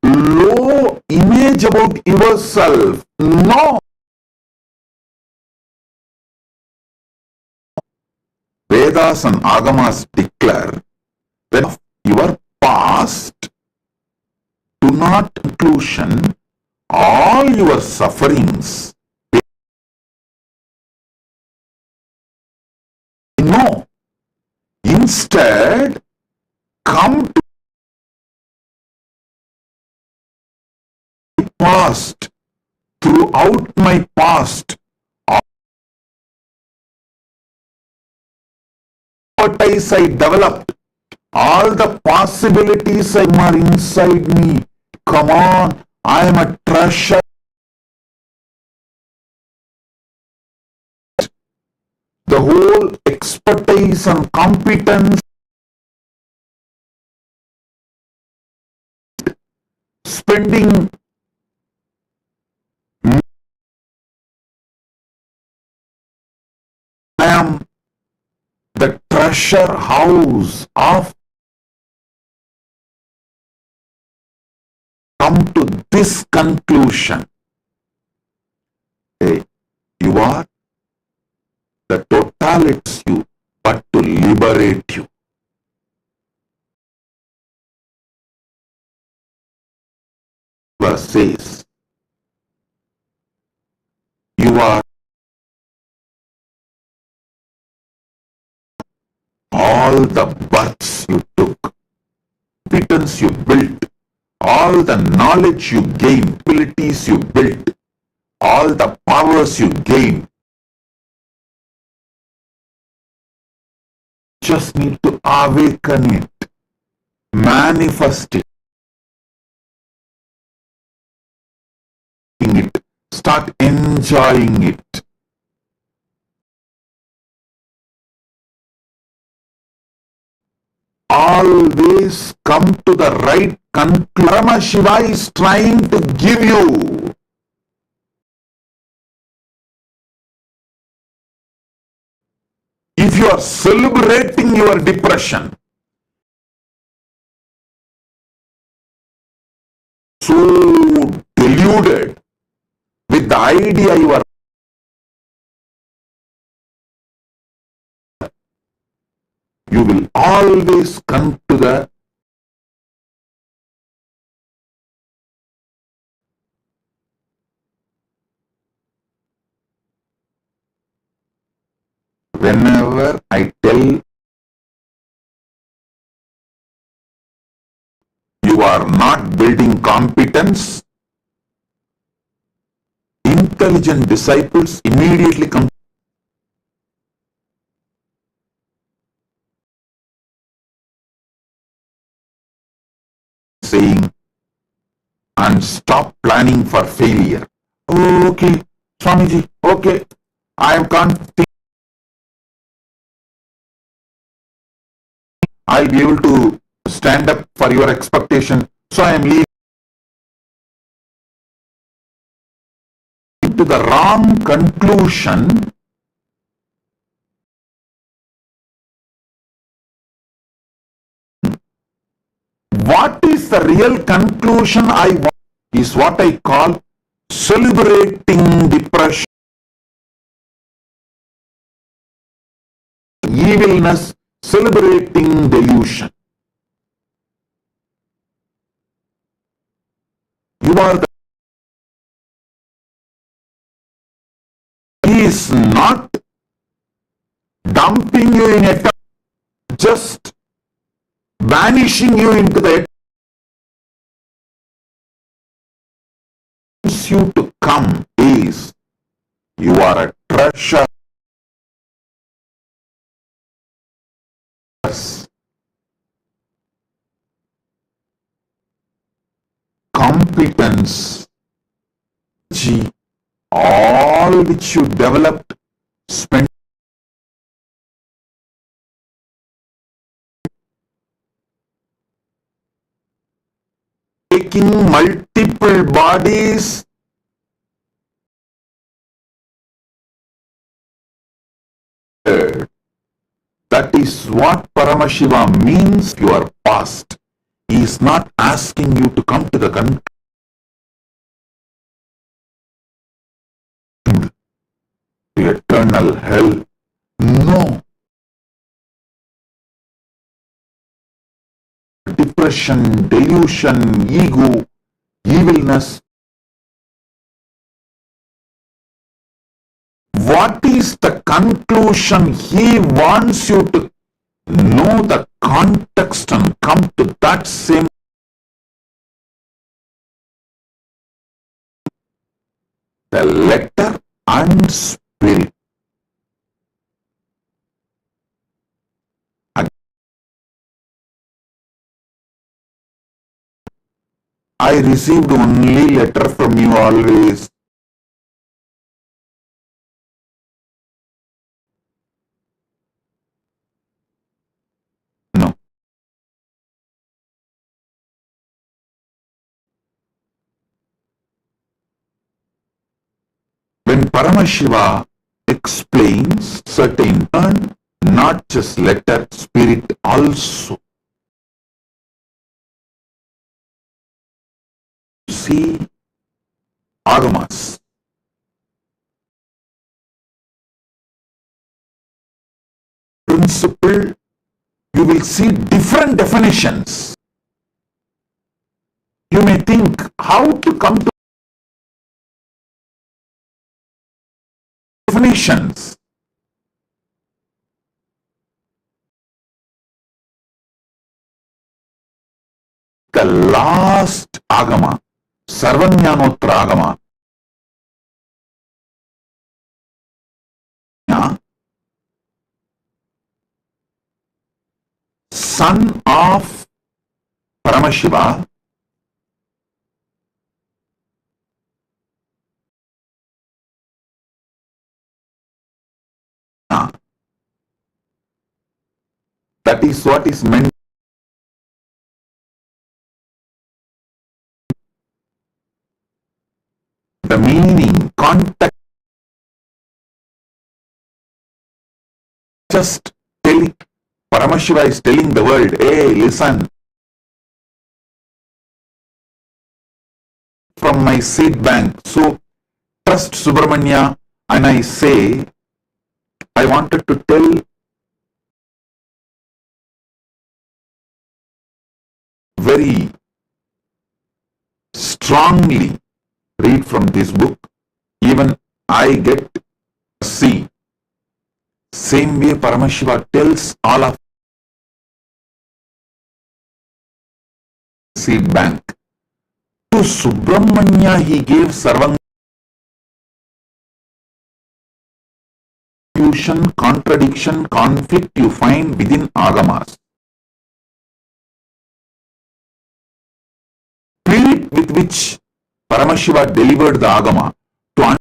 low image about yourself. No. Vedas and Agamas declare that your past do not inclusion all your sufferings. No. Instead, come to my past. Throughout my past, all expertise I developed, all the possibilities are inside me. Come on, I am a treasure. The whole expertise and competence, spending I am the treasure house of come to this conclusion. Hey, you are the totalities you, but to liberate you. Verse says, you are all the births you took, competence you built, all the knowledge you gained, abilities you built, all the powers you gained. Just need to awaken it, manifest it, start enjoying it. Always come to the right conclusion. Parama Shiva is trying to give you. If you are celebrating your depression, so deluded with the idea you are, you will always come to the whenever I tell you are not building competence, intelligent disciples immediately come saying and stop planning for failure. Oh, okay, Swamiji, okay, I can't think I'll be able to stand up for your expectation, so I am leaving to the wrong conclusion. What is the real conclusion I want is what I call celebrating depression, evilness, celebrating delusion. You are the He is not dumping you in a just banishing you into the you to come is you are a treasure. Competence, all which you developed, spend taking multiple bodies, that is what Paramashiva means. Your past. He is not asking you to come to the eternal hell. No. Depression, delusion, ego, evilness. What is the conclusion? He wants you to know the context and come to that same. The letter and spirit. I received only letter from you always. No. When Paramashiva explains certain turn, not just letter, spirit also. See Agamas. Principle, you will see different definitions. You may think how to come to definitions. The last Agama, Sarvanyanotra Agama, son of Paramashiva, that is what is meant. The meaning, context, just telling, Paramashiva is telling the world, hey, listen, from my seed bank, so trust Subramanya, and I say, I wanted to tell very strongly, read from this book, even I get to see. Same way Paramashiva tells all of seed bank. To Subramanya he gave Sarvang. Confusion, contradiction, conflict you find within Agamas. Spirit with which Paramashiva delivered the Agama to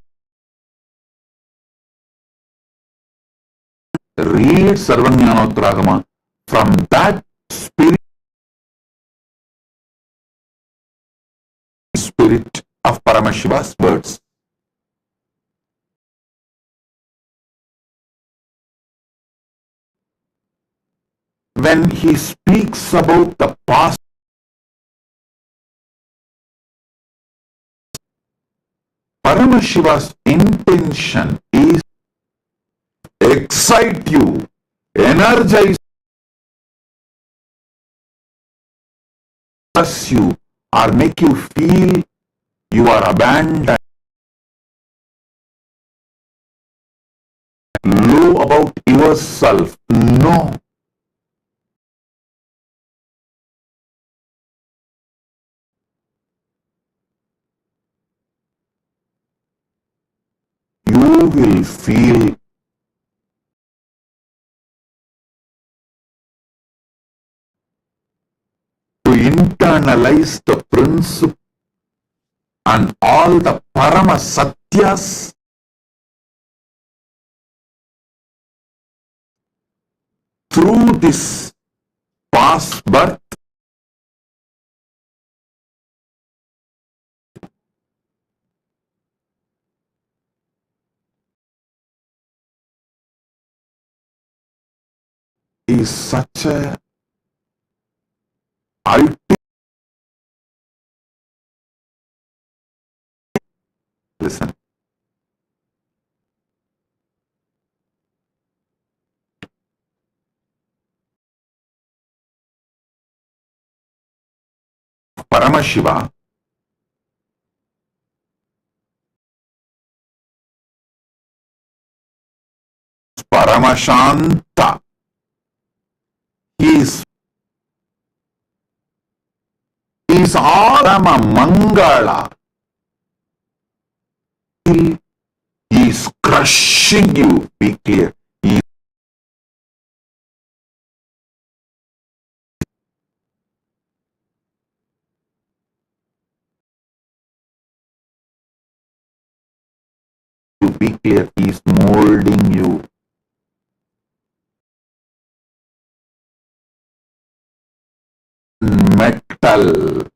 read Sarvanyanotra Agama, from that spirit of Paramashiva's words. When he speaks about the past, Paramashiva's intention is excite you, energize you, or make you feel you are abandoned, low about yourself. No. You will feel to internalize the principle and all the Parama Satyas through this past birth. Is such a ultimate. Listen. Paramashiva Paramashanta. He is all Parama Mangala. He is crushing you. Be clear. He be clear, he is molding you. Metal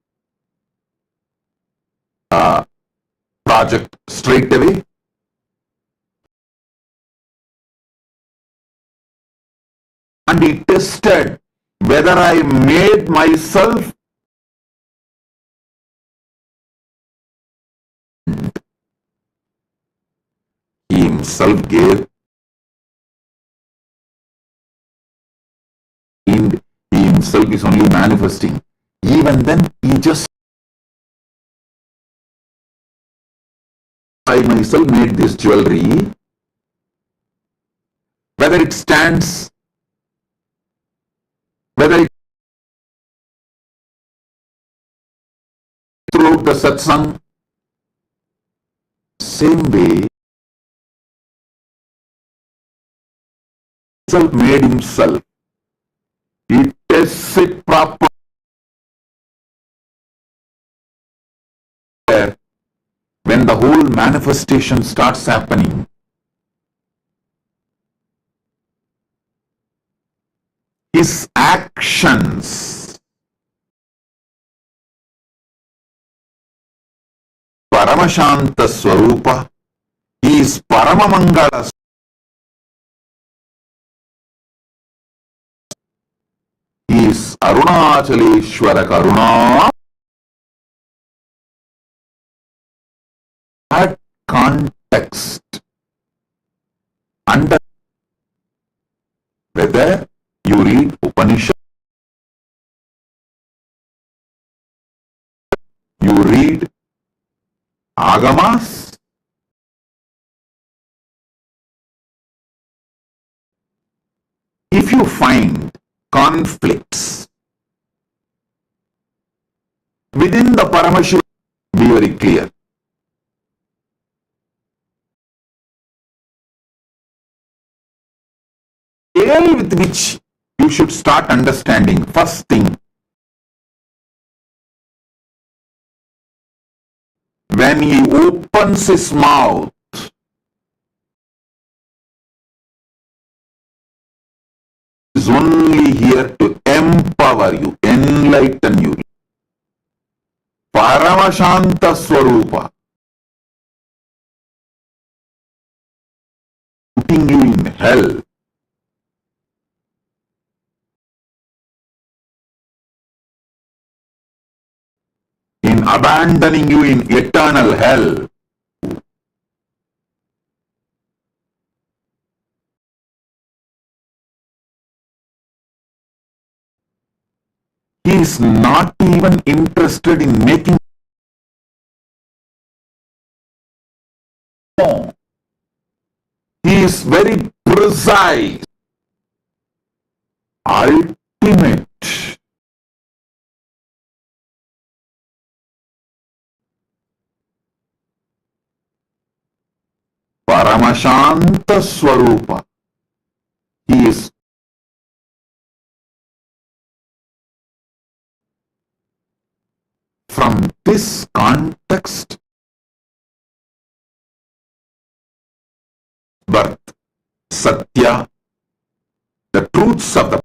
project straight away. And he tested whether I made myself. He himself gave, and he himself is only manifesting. Even then, he just, I myself made this jewelry, whether it stands, whether it throughout the satsang, same way, himself made himself. He tests it properly. When the whole manifestation starts happening, his actions, Paramashanta Swarupa, he is Paramamangala, he is Arunachaleshwara Karuna. That context, under whether you read Upanishad, you read Agamas, if you find conflicts within the Paramashiva, be very clear. Scale with which you should start understanding. First thing, when he opens his mouth, he is only here to empower you, enlighten you. Paramashanta Swarupa, putting you in hell. In abandoning you in eternal hell. He is not even interested in making. No. He is very precise, ultimate. Paramashanta Swarupa. He is from this context, birth, Satya, the truths of the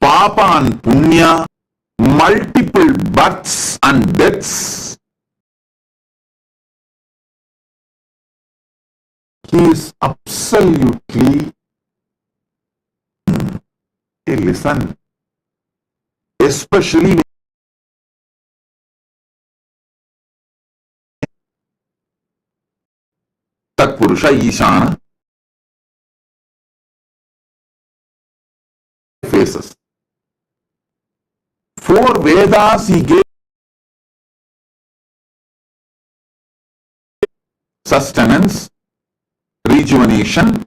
Papa and Punya, multiple births and deaths. He is absolutely, hey, listen, especially Tat Purusha Ishana faces. 4 Vedas he gave sustenance, rejuvenation,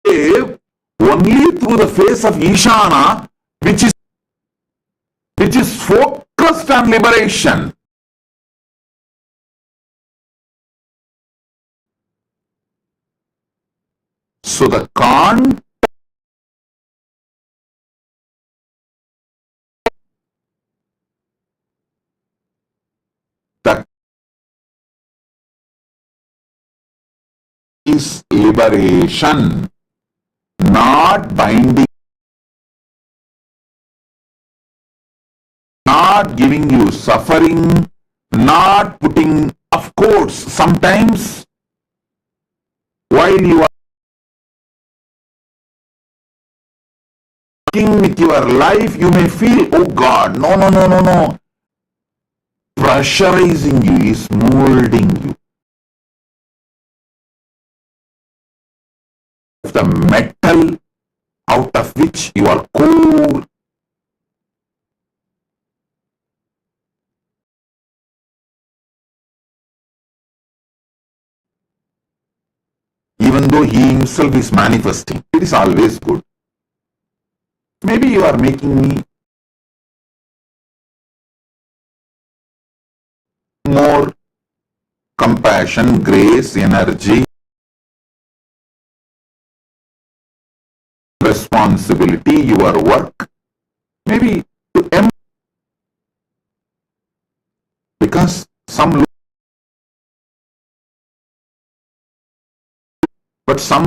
gave only through the face of Ishana, which is focused on liberation. So the is liberation, not binding, not giving you suffering, not putting, of course, sometimes while you are working with your life, you may feel, oh God, no. Pressurizing you is molding you. The metal out of which you are core. Even though he himself is manifesting, it is always good. Maybe you are making me more compassion, grace, energy, responsibility, your work, maybe to because some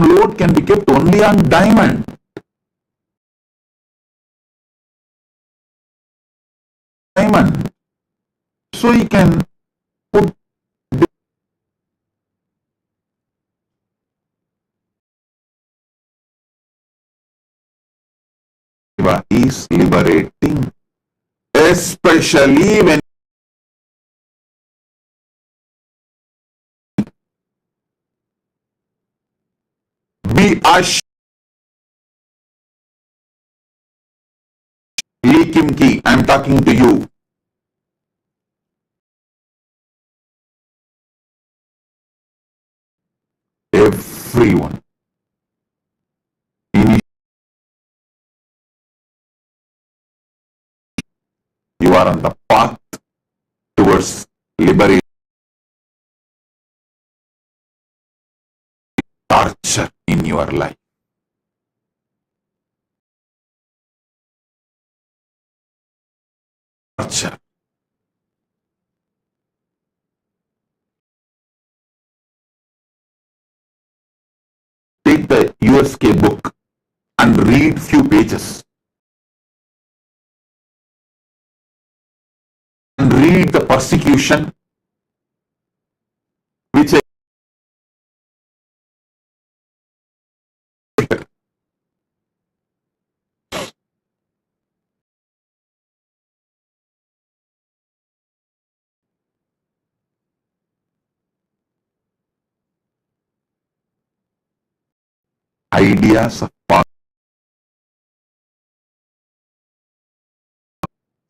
load can be kept only on diamond. So you can put Seva is liberating, especially when be ash Likim ki, I am talking to you. Everyone. You are on the path towards liberation. Torture in your life. Torture. Take the USK book and read few pages. And read the persecution which ideas of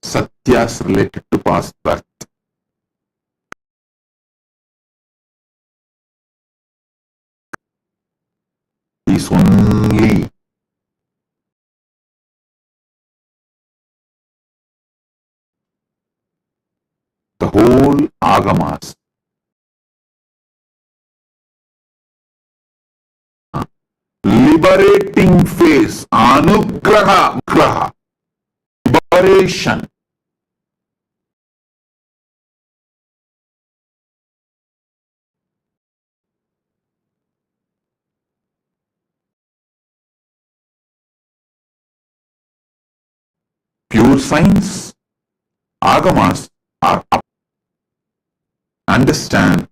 satyas related to past birth. Is only the whole Agamas liberating phase, anugraha, liberation. Pure science, Agamas are up. Understand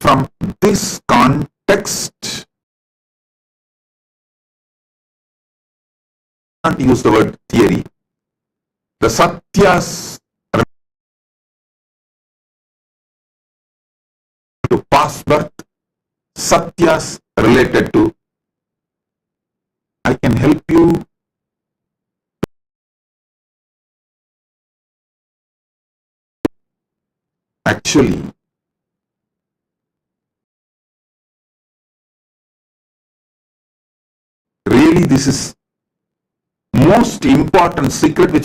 from this context, not use the word theory, the satyas to past birth, satyas related to I can help you actually really this is most important secret which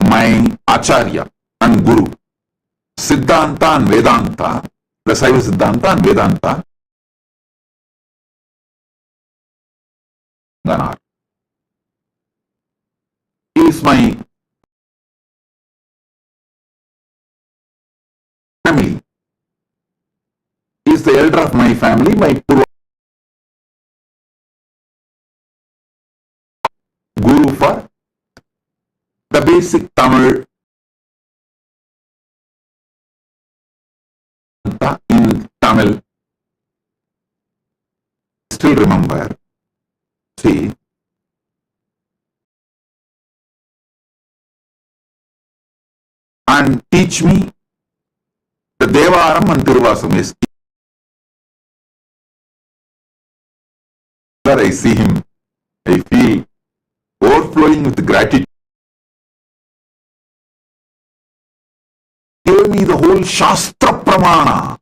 my Acharya and Guru, Siddhanta and Vedanta, the Saiva Siddhanta and Vedanta, is my family. He is the elder of my family, my guru for the basic Tamil in Tamil. Still remember, see, and teach me the Devaram and Tiruvasam. Is whenever I see him, I feel overflowing with gratitude. Gave me the whole Shastra Pramana.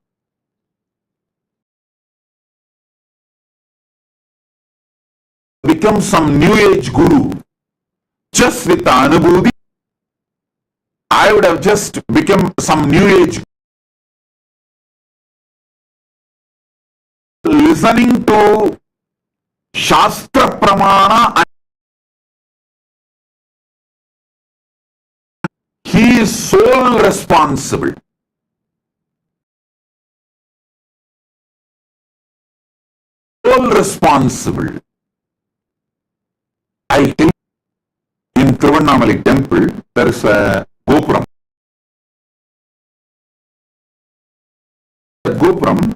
Become some new age guru. Just with the Anubhuti, I would have just become some new age. Listening to Shastra Pramana, and he is sole responsible. Sole responsible. I tell you, in Tiruvannamalai temple, there is a gopuram. The gopuram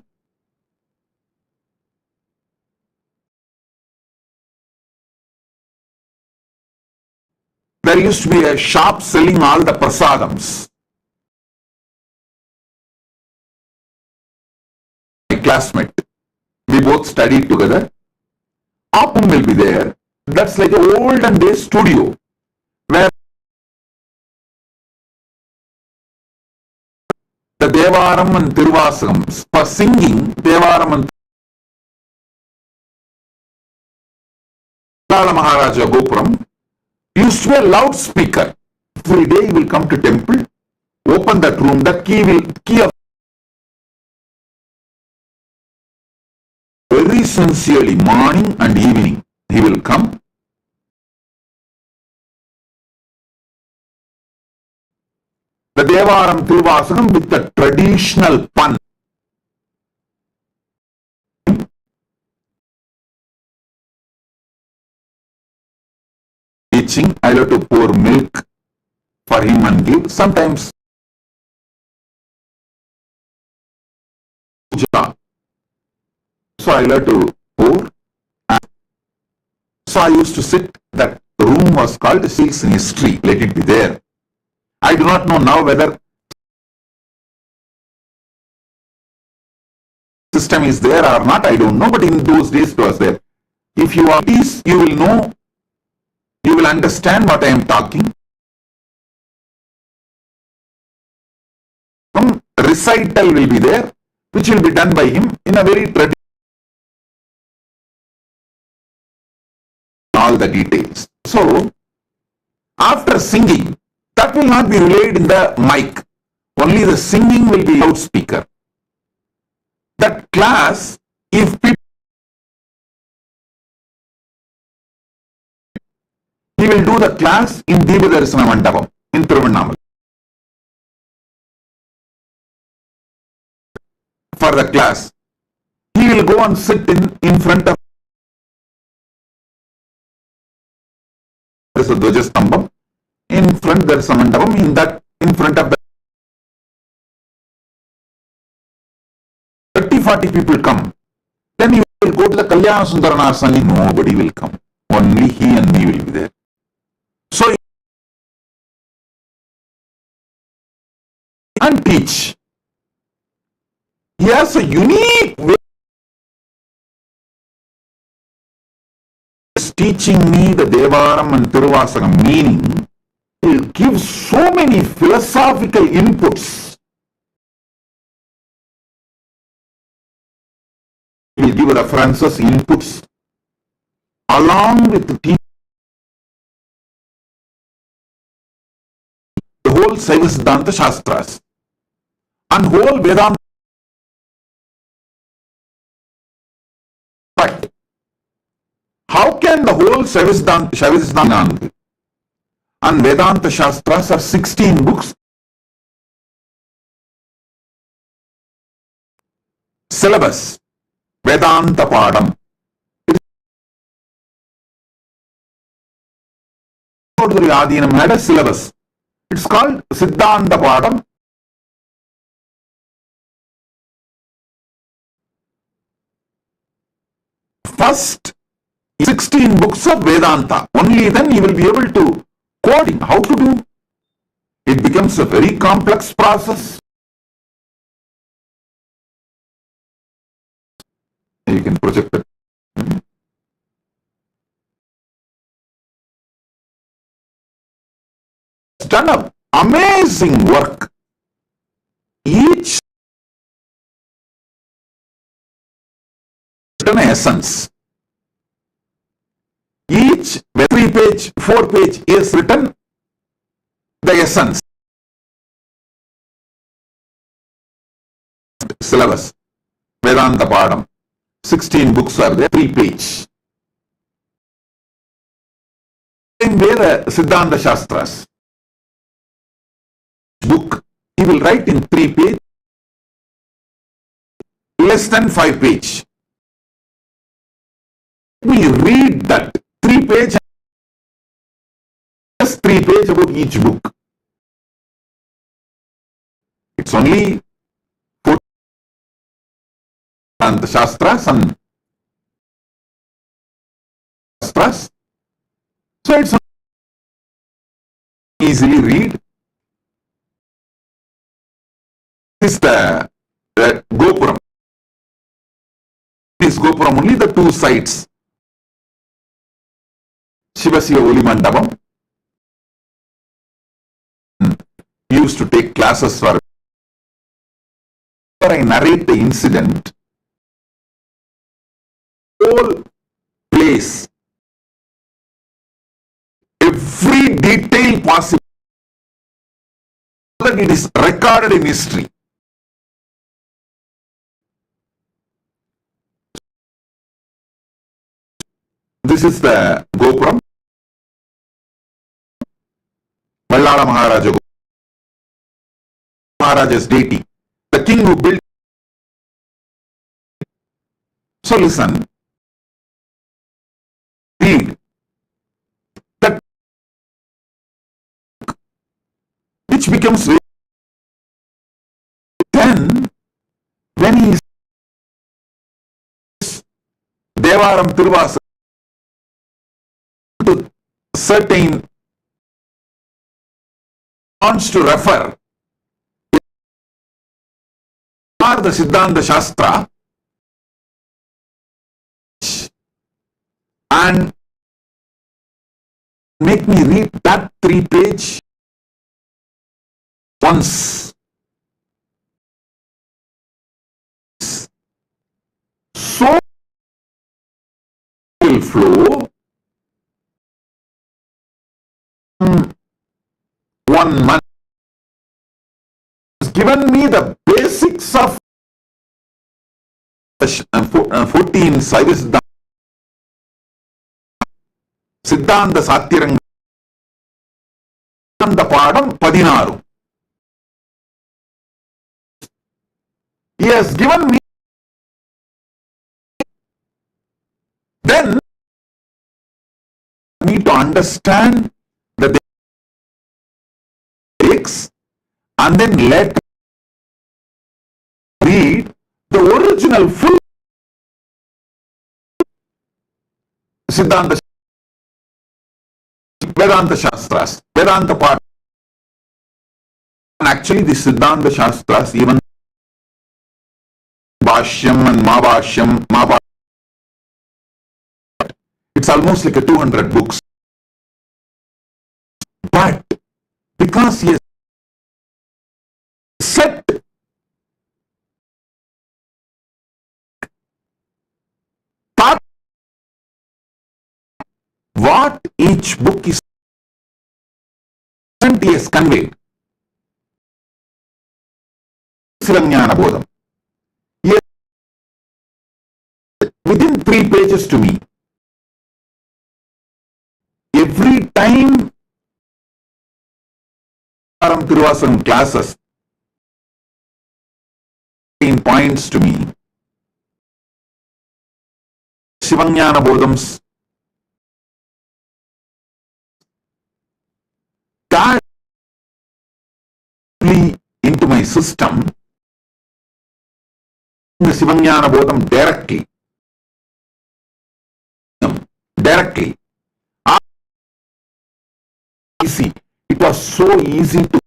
there used to be a shop selling all the prasadams. My classmate, we both studied together. Appam will be there. That's like an olden day studio where the Devaram and Tiruvasam for singing Devaram and Lala Maharaja Gopuram used to be a loudspeaker. Every day he will come to temple, open that room, that key of very sincerely, morning and evening, he will come. The Devaram Tiruvasam with the traditional pun. Teaching, I love to pour milk for him and give. Sometimes puja. So I love to pour. So I used to sit, that room was called Seals in History, let it be there. I do not know now whether system is there or not, I don't know, but in those days it was there. If you are these, you will know, you will understand what I am talking. Some recital will be there, which will be done by him in a very traditional, all the details. So, after singing, that will not be relayed in the mic. Only the singing will be loudspeaker. That class, if people, he will do the class in Deepadarsana Mandapam in Tiruvannamalai. For the class, he will go and sit in front of, there is a Dvajastambam, in front there is a Mandapam, in front of the 30-40 people come. Then you will go to the Kalyana Sundaranasani, nobody will come. Only he and me will be there. So, and teach. He has a unique way of teaching me the Devaram and Tiruvasakam meaning. He will give so many philosophical inputs. He will give references, inputs, along with the teaching. The whole Saiva Siddhanta Shastras and whole Vedanta. How can the whole Saiva Siddhanta and Vedanta Shastras are 16 books. Syllabus, Vedanta Padam. Adinam had a syllabus. It's called Siddhanta Padam. First 16 books of Vedanta. Only then you will be able to coding. How to do? It becomes a very complex process. You can project it. It's done an amazing work. Each written essence. Each 3-page, 4-page is written the essence. Syllabus, Vedanta Padam. 16 books are there, 3-page. Same way the Siddhanta Shastras. Book, he will write in 3-page, less than 5-page. We read that 3-page, just 3-page about each book. It's only for the Shastras and Shastras. So it's easily read. This is the Gopuram. This Gopuram, only the two sides. Shivasiva Oli Mandapam. Used to take classes for. I narrate the incident. Whole place. Every detail possible. So that it is recorded in history. This is the Gopuram. Vallala Maharaja. Maharaja's deity. The king who built. So listen. Read. That which becomes then when he is Devaram Tiruvasa to certain wants to refer are the Siddhanta Shastra and make me read that 3-page once. So will flow 1 month. Has given me the basics of 14 Siddhanta Satyaranga Padam 16. He has given me. Then I need to understand the lyrics and then let read the original full Siddhanta Vedanta Shastras, Vedanta part. And actually the Siddhanta Shastras, even Bhashyam and Mahabhashyam, it's almost like a 200 books. But because he has set part what each book is he has conveyed. Sivajnana Bodham. Yes, within 3 pages to me. Every time Tiruvasam classes points to me. Shivanyana Bodham's directly into my system, the Shivanyana Bodham directly. Easy. It was so easy to.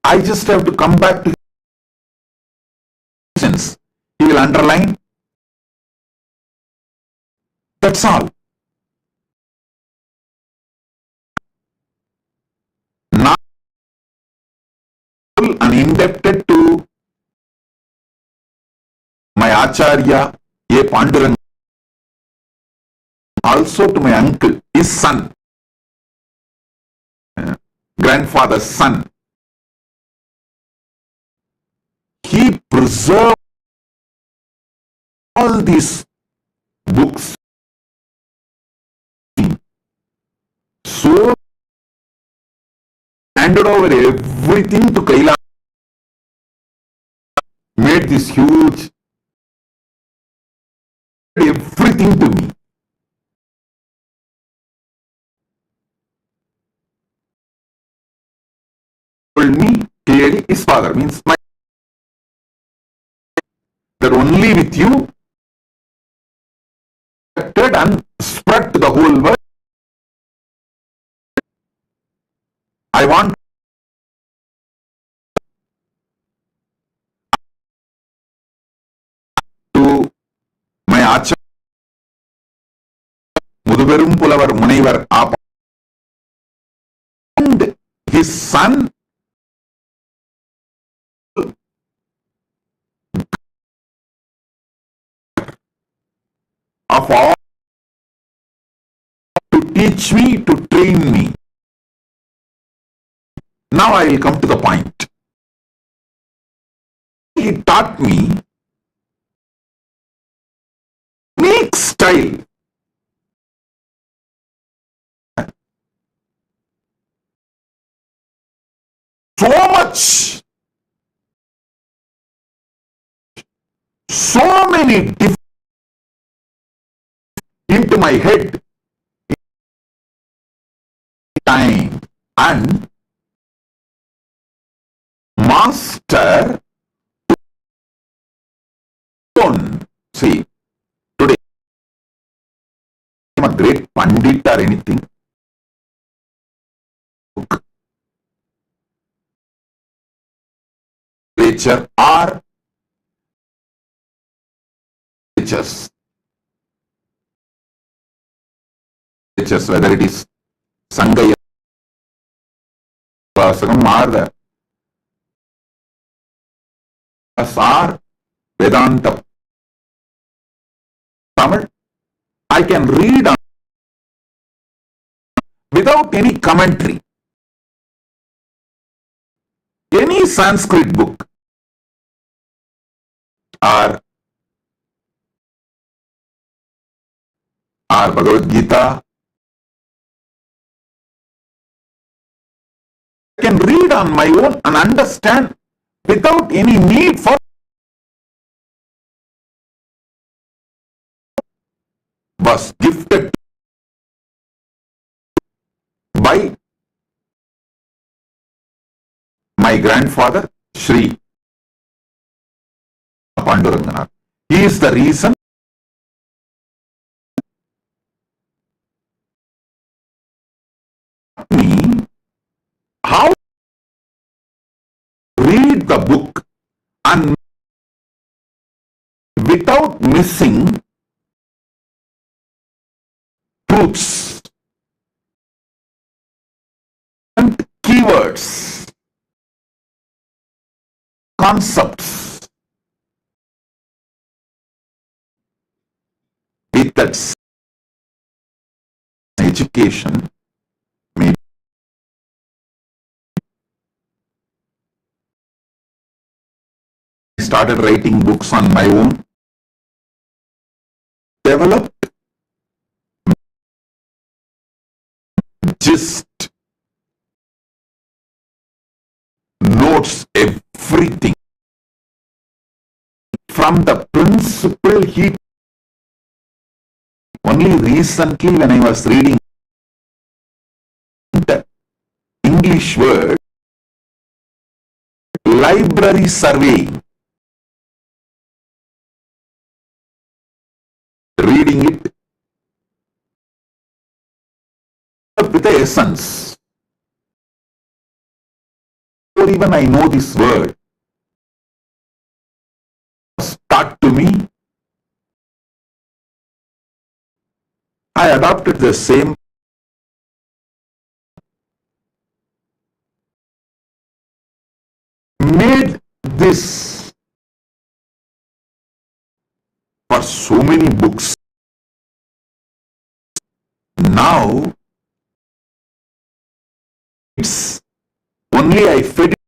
I just have to come back to sense. He will underline. That's all. Not and indebted to my Acharya, A. Panduranga, also to my uncle, his son, grandfather's son. He preserved all these books so handed over everything to KAILASA, made this huge, everything to me. Told me clearly his father means my that only with you and spread to the whole world. I want to my Acharya Muduperum Pulavar Munaivar and his son of all to teach me, to train me. Now I will come to the point. He taught me unique style. So much, so many different into my head time and master own. See, today I'm a great pandit or anything. Literature or literatures, whether it is Sangaya Vasagam or the or Vedanta Tamil, I can read on without any commentary. Any Sanskrit book or Bhagavad Gita, I can read on my own and understand without any need for was gifted by my grandfather Sri Panduranganath. He is the reason me how to read the book and without missing truths and keywords, concepts with that education. Maybe I started writing books on my own, developed gist notes everything. From the principle he only recently when I was reading the English word library surveying, reading it with the essence. Or even I know this word, stuck to me, I adopted the same. Made this for so many books. Now it's only I fed it.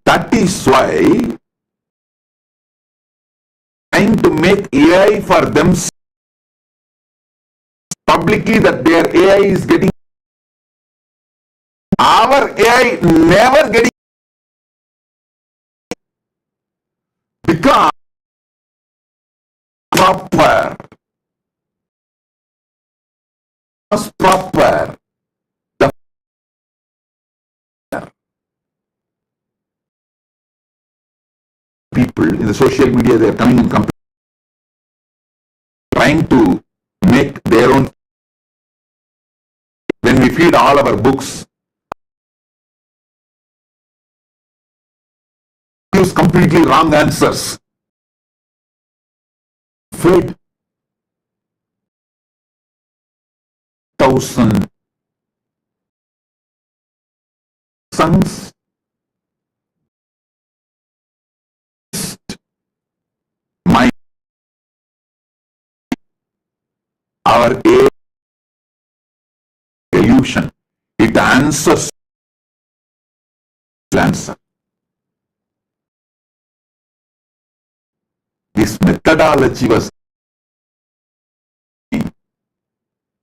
That is why trying to make AI for them publicly that their AI is getting, our AI never getting, because proper the people in the social media, they are coming and trying to make their own. When we feed all our books, gives completely wrong answers. Fed 1,000 sons, my our illusion, it answers answer. This methodology was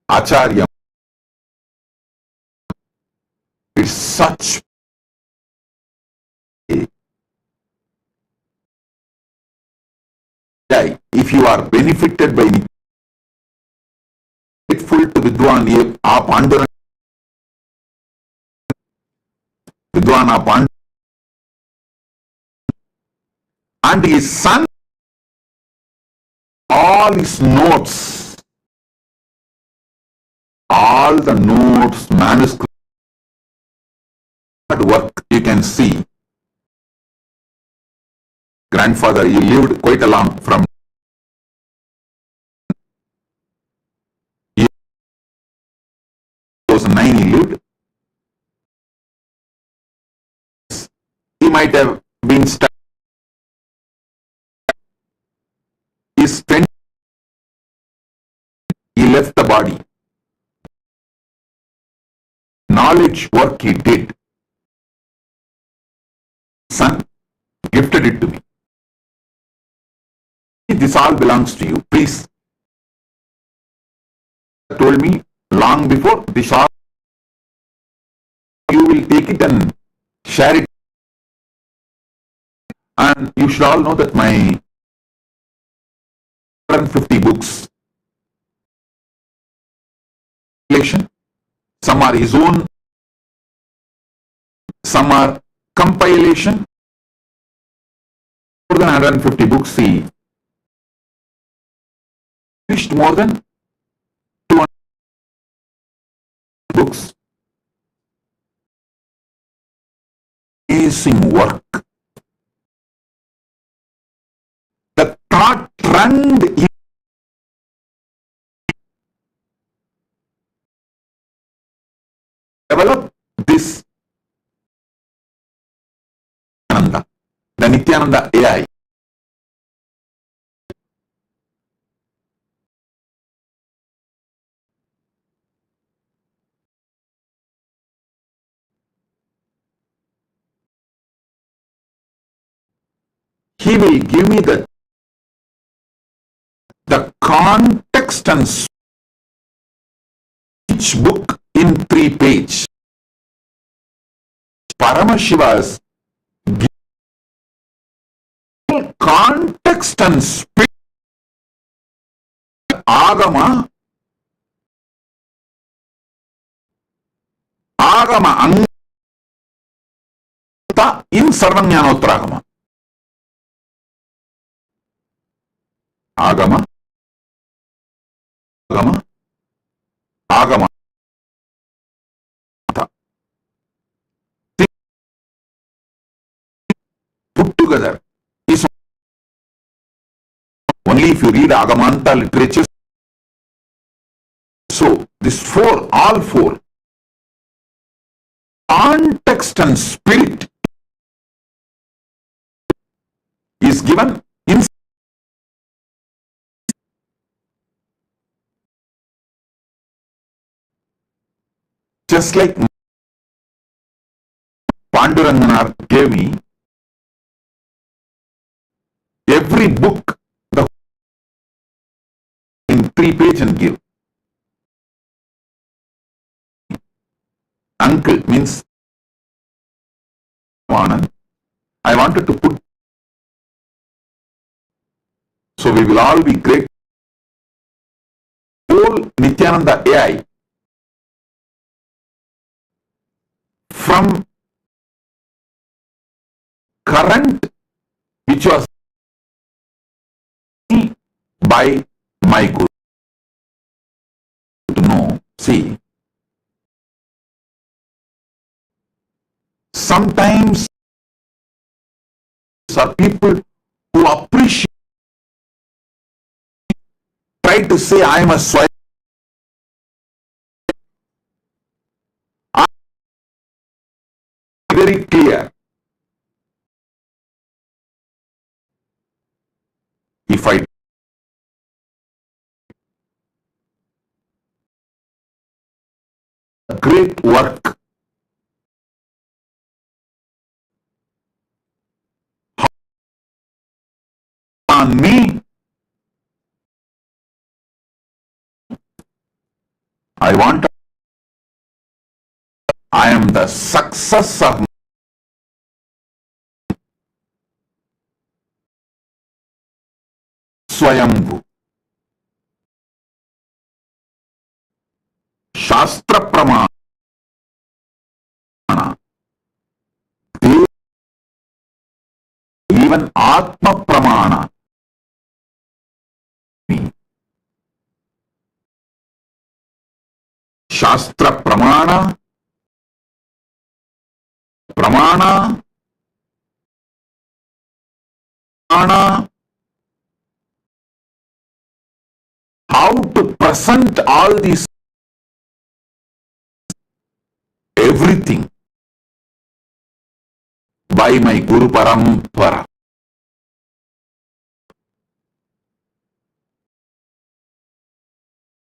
Acharya. It's such a, if you are benefited by grateful to Vidwan Panduran, Vidwan Panduran and his son, all his notes, all the notes, manuscript work you can see. Grandfather, he lived quite a long from 2009 he lived. He might have been stuck. He's 20. He left the body. Knowledge work he did. Son gifted it to me. This all belongs to you. Please. Told me long before this all, you will take it and share it. And you should all know that my 150 books, some are his own, some are compilation. More than 150 books, he finished more than 200 books. Amazing work. The thought trend is develop this Nityananda, the Nityananda AI. He will give me the context and each book in 3 pages. Paramashiva's context and spirit Agama Anta in Sarvanyanotragama. Agama Agama Agama put together is only if you read Agamanta literature. So this all four context and spirit is given in just like Panduranganar gave me every book in 3 pages and give. Uncle means Anand. I wanted to put so we will all be great. Whole Nityananda AI from current which was by my Guru to know. See, sometimes are people who appreciate, try to say I am a Swayam. I am very clear. If I great work on me, I am the success of Swayambhu. Shastra Pramana, even Atma Pramana. Shastra Pramana, Pramana, Pramana, how to present all these, everything by my Guru Parampara.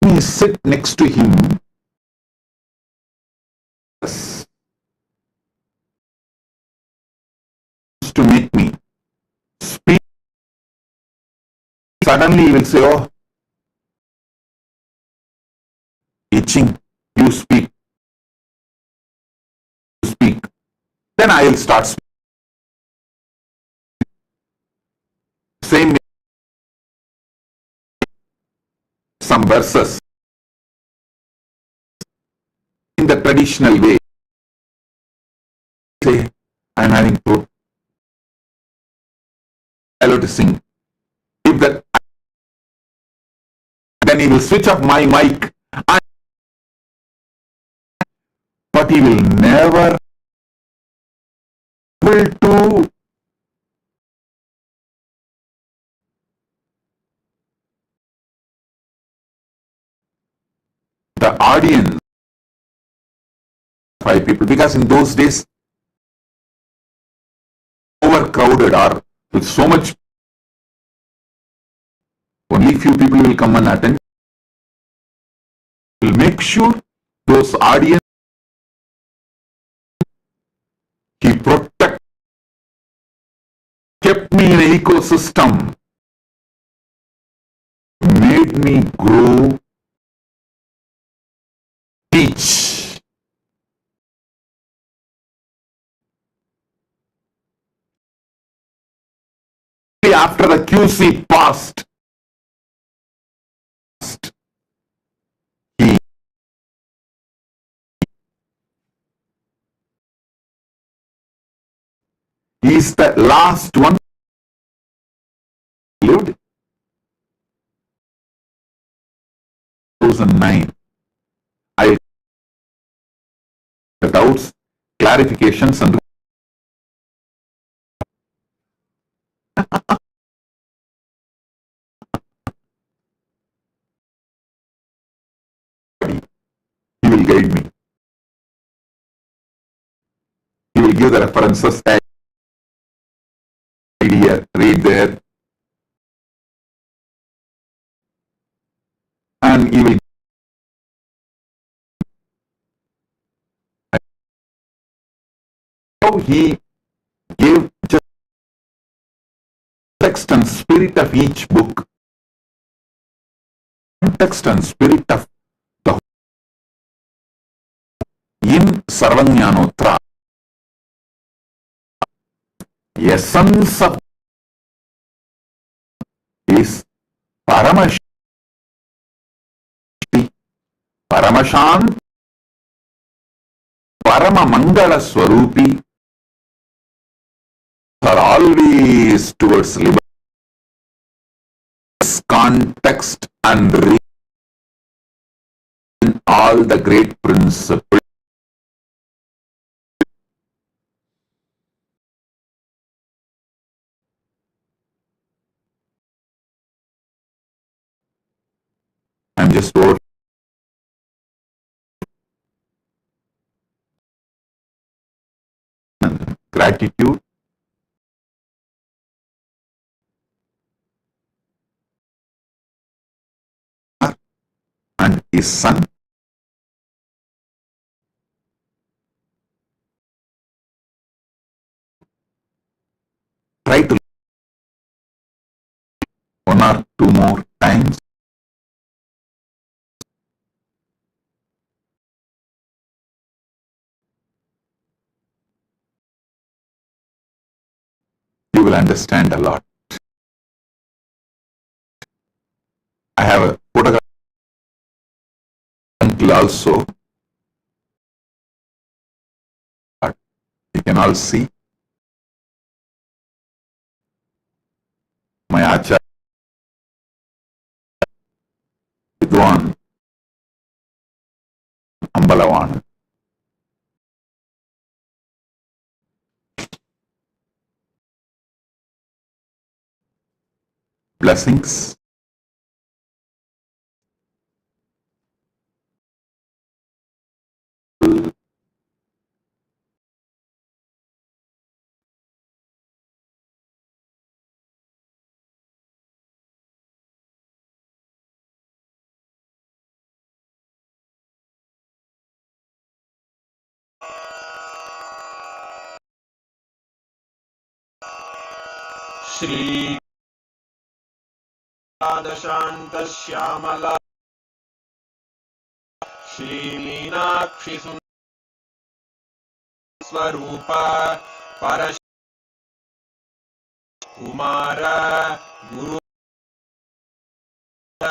Me sit next to him. To make me speak. Suddenly he will say, oh, itching, you speak. You speak. Then I will start speaking. Same some verses in the traditional way. Say, I am having throat. I love to sing. If that, then he will switch off my mic. But he will never be able to the audience, 5 people, because in those days overcrowded or with so much, only few people will come and attend. Will make sure those audience he protect, kept me in an ecosystem, made me grow, teach. after the QC passed, he is the last one lived 2009. I doubts, clarifications and he will guide me. He will give the references, here, read there, and he will how he gave just text and spirit of each book, context and spirit of the in Sarvanyanotra, essence of is Paramashti, Paramashant, Paramamangala Swarupi are always towards liberty. Context and read all the great principles. I'm just over gratitude and his son try to one or two more times. You will understand a lot. I have a photograph also. You can all see my Acharya Vidwan Ambalavan. Blessings. Shri शांत श्यामला श्री मीनाक्षी स्वरूपा परश कुमार गुरु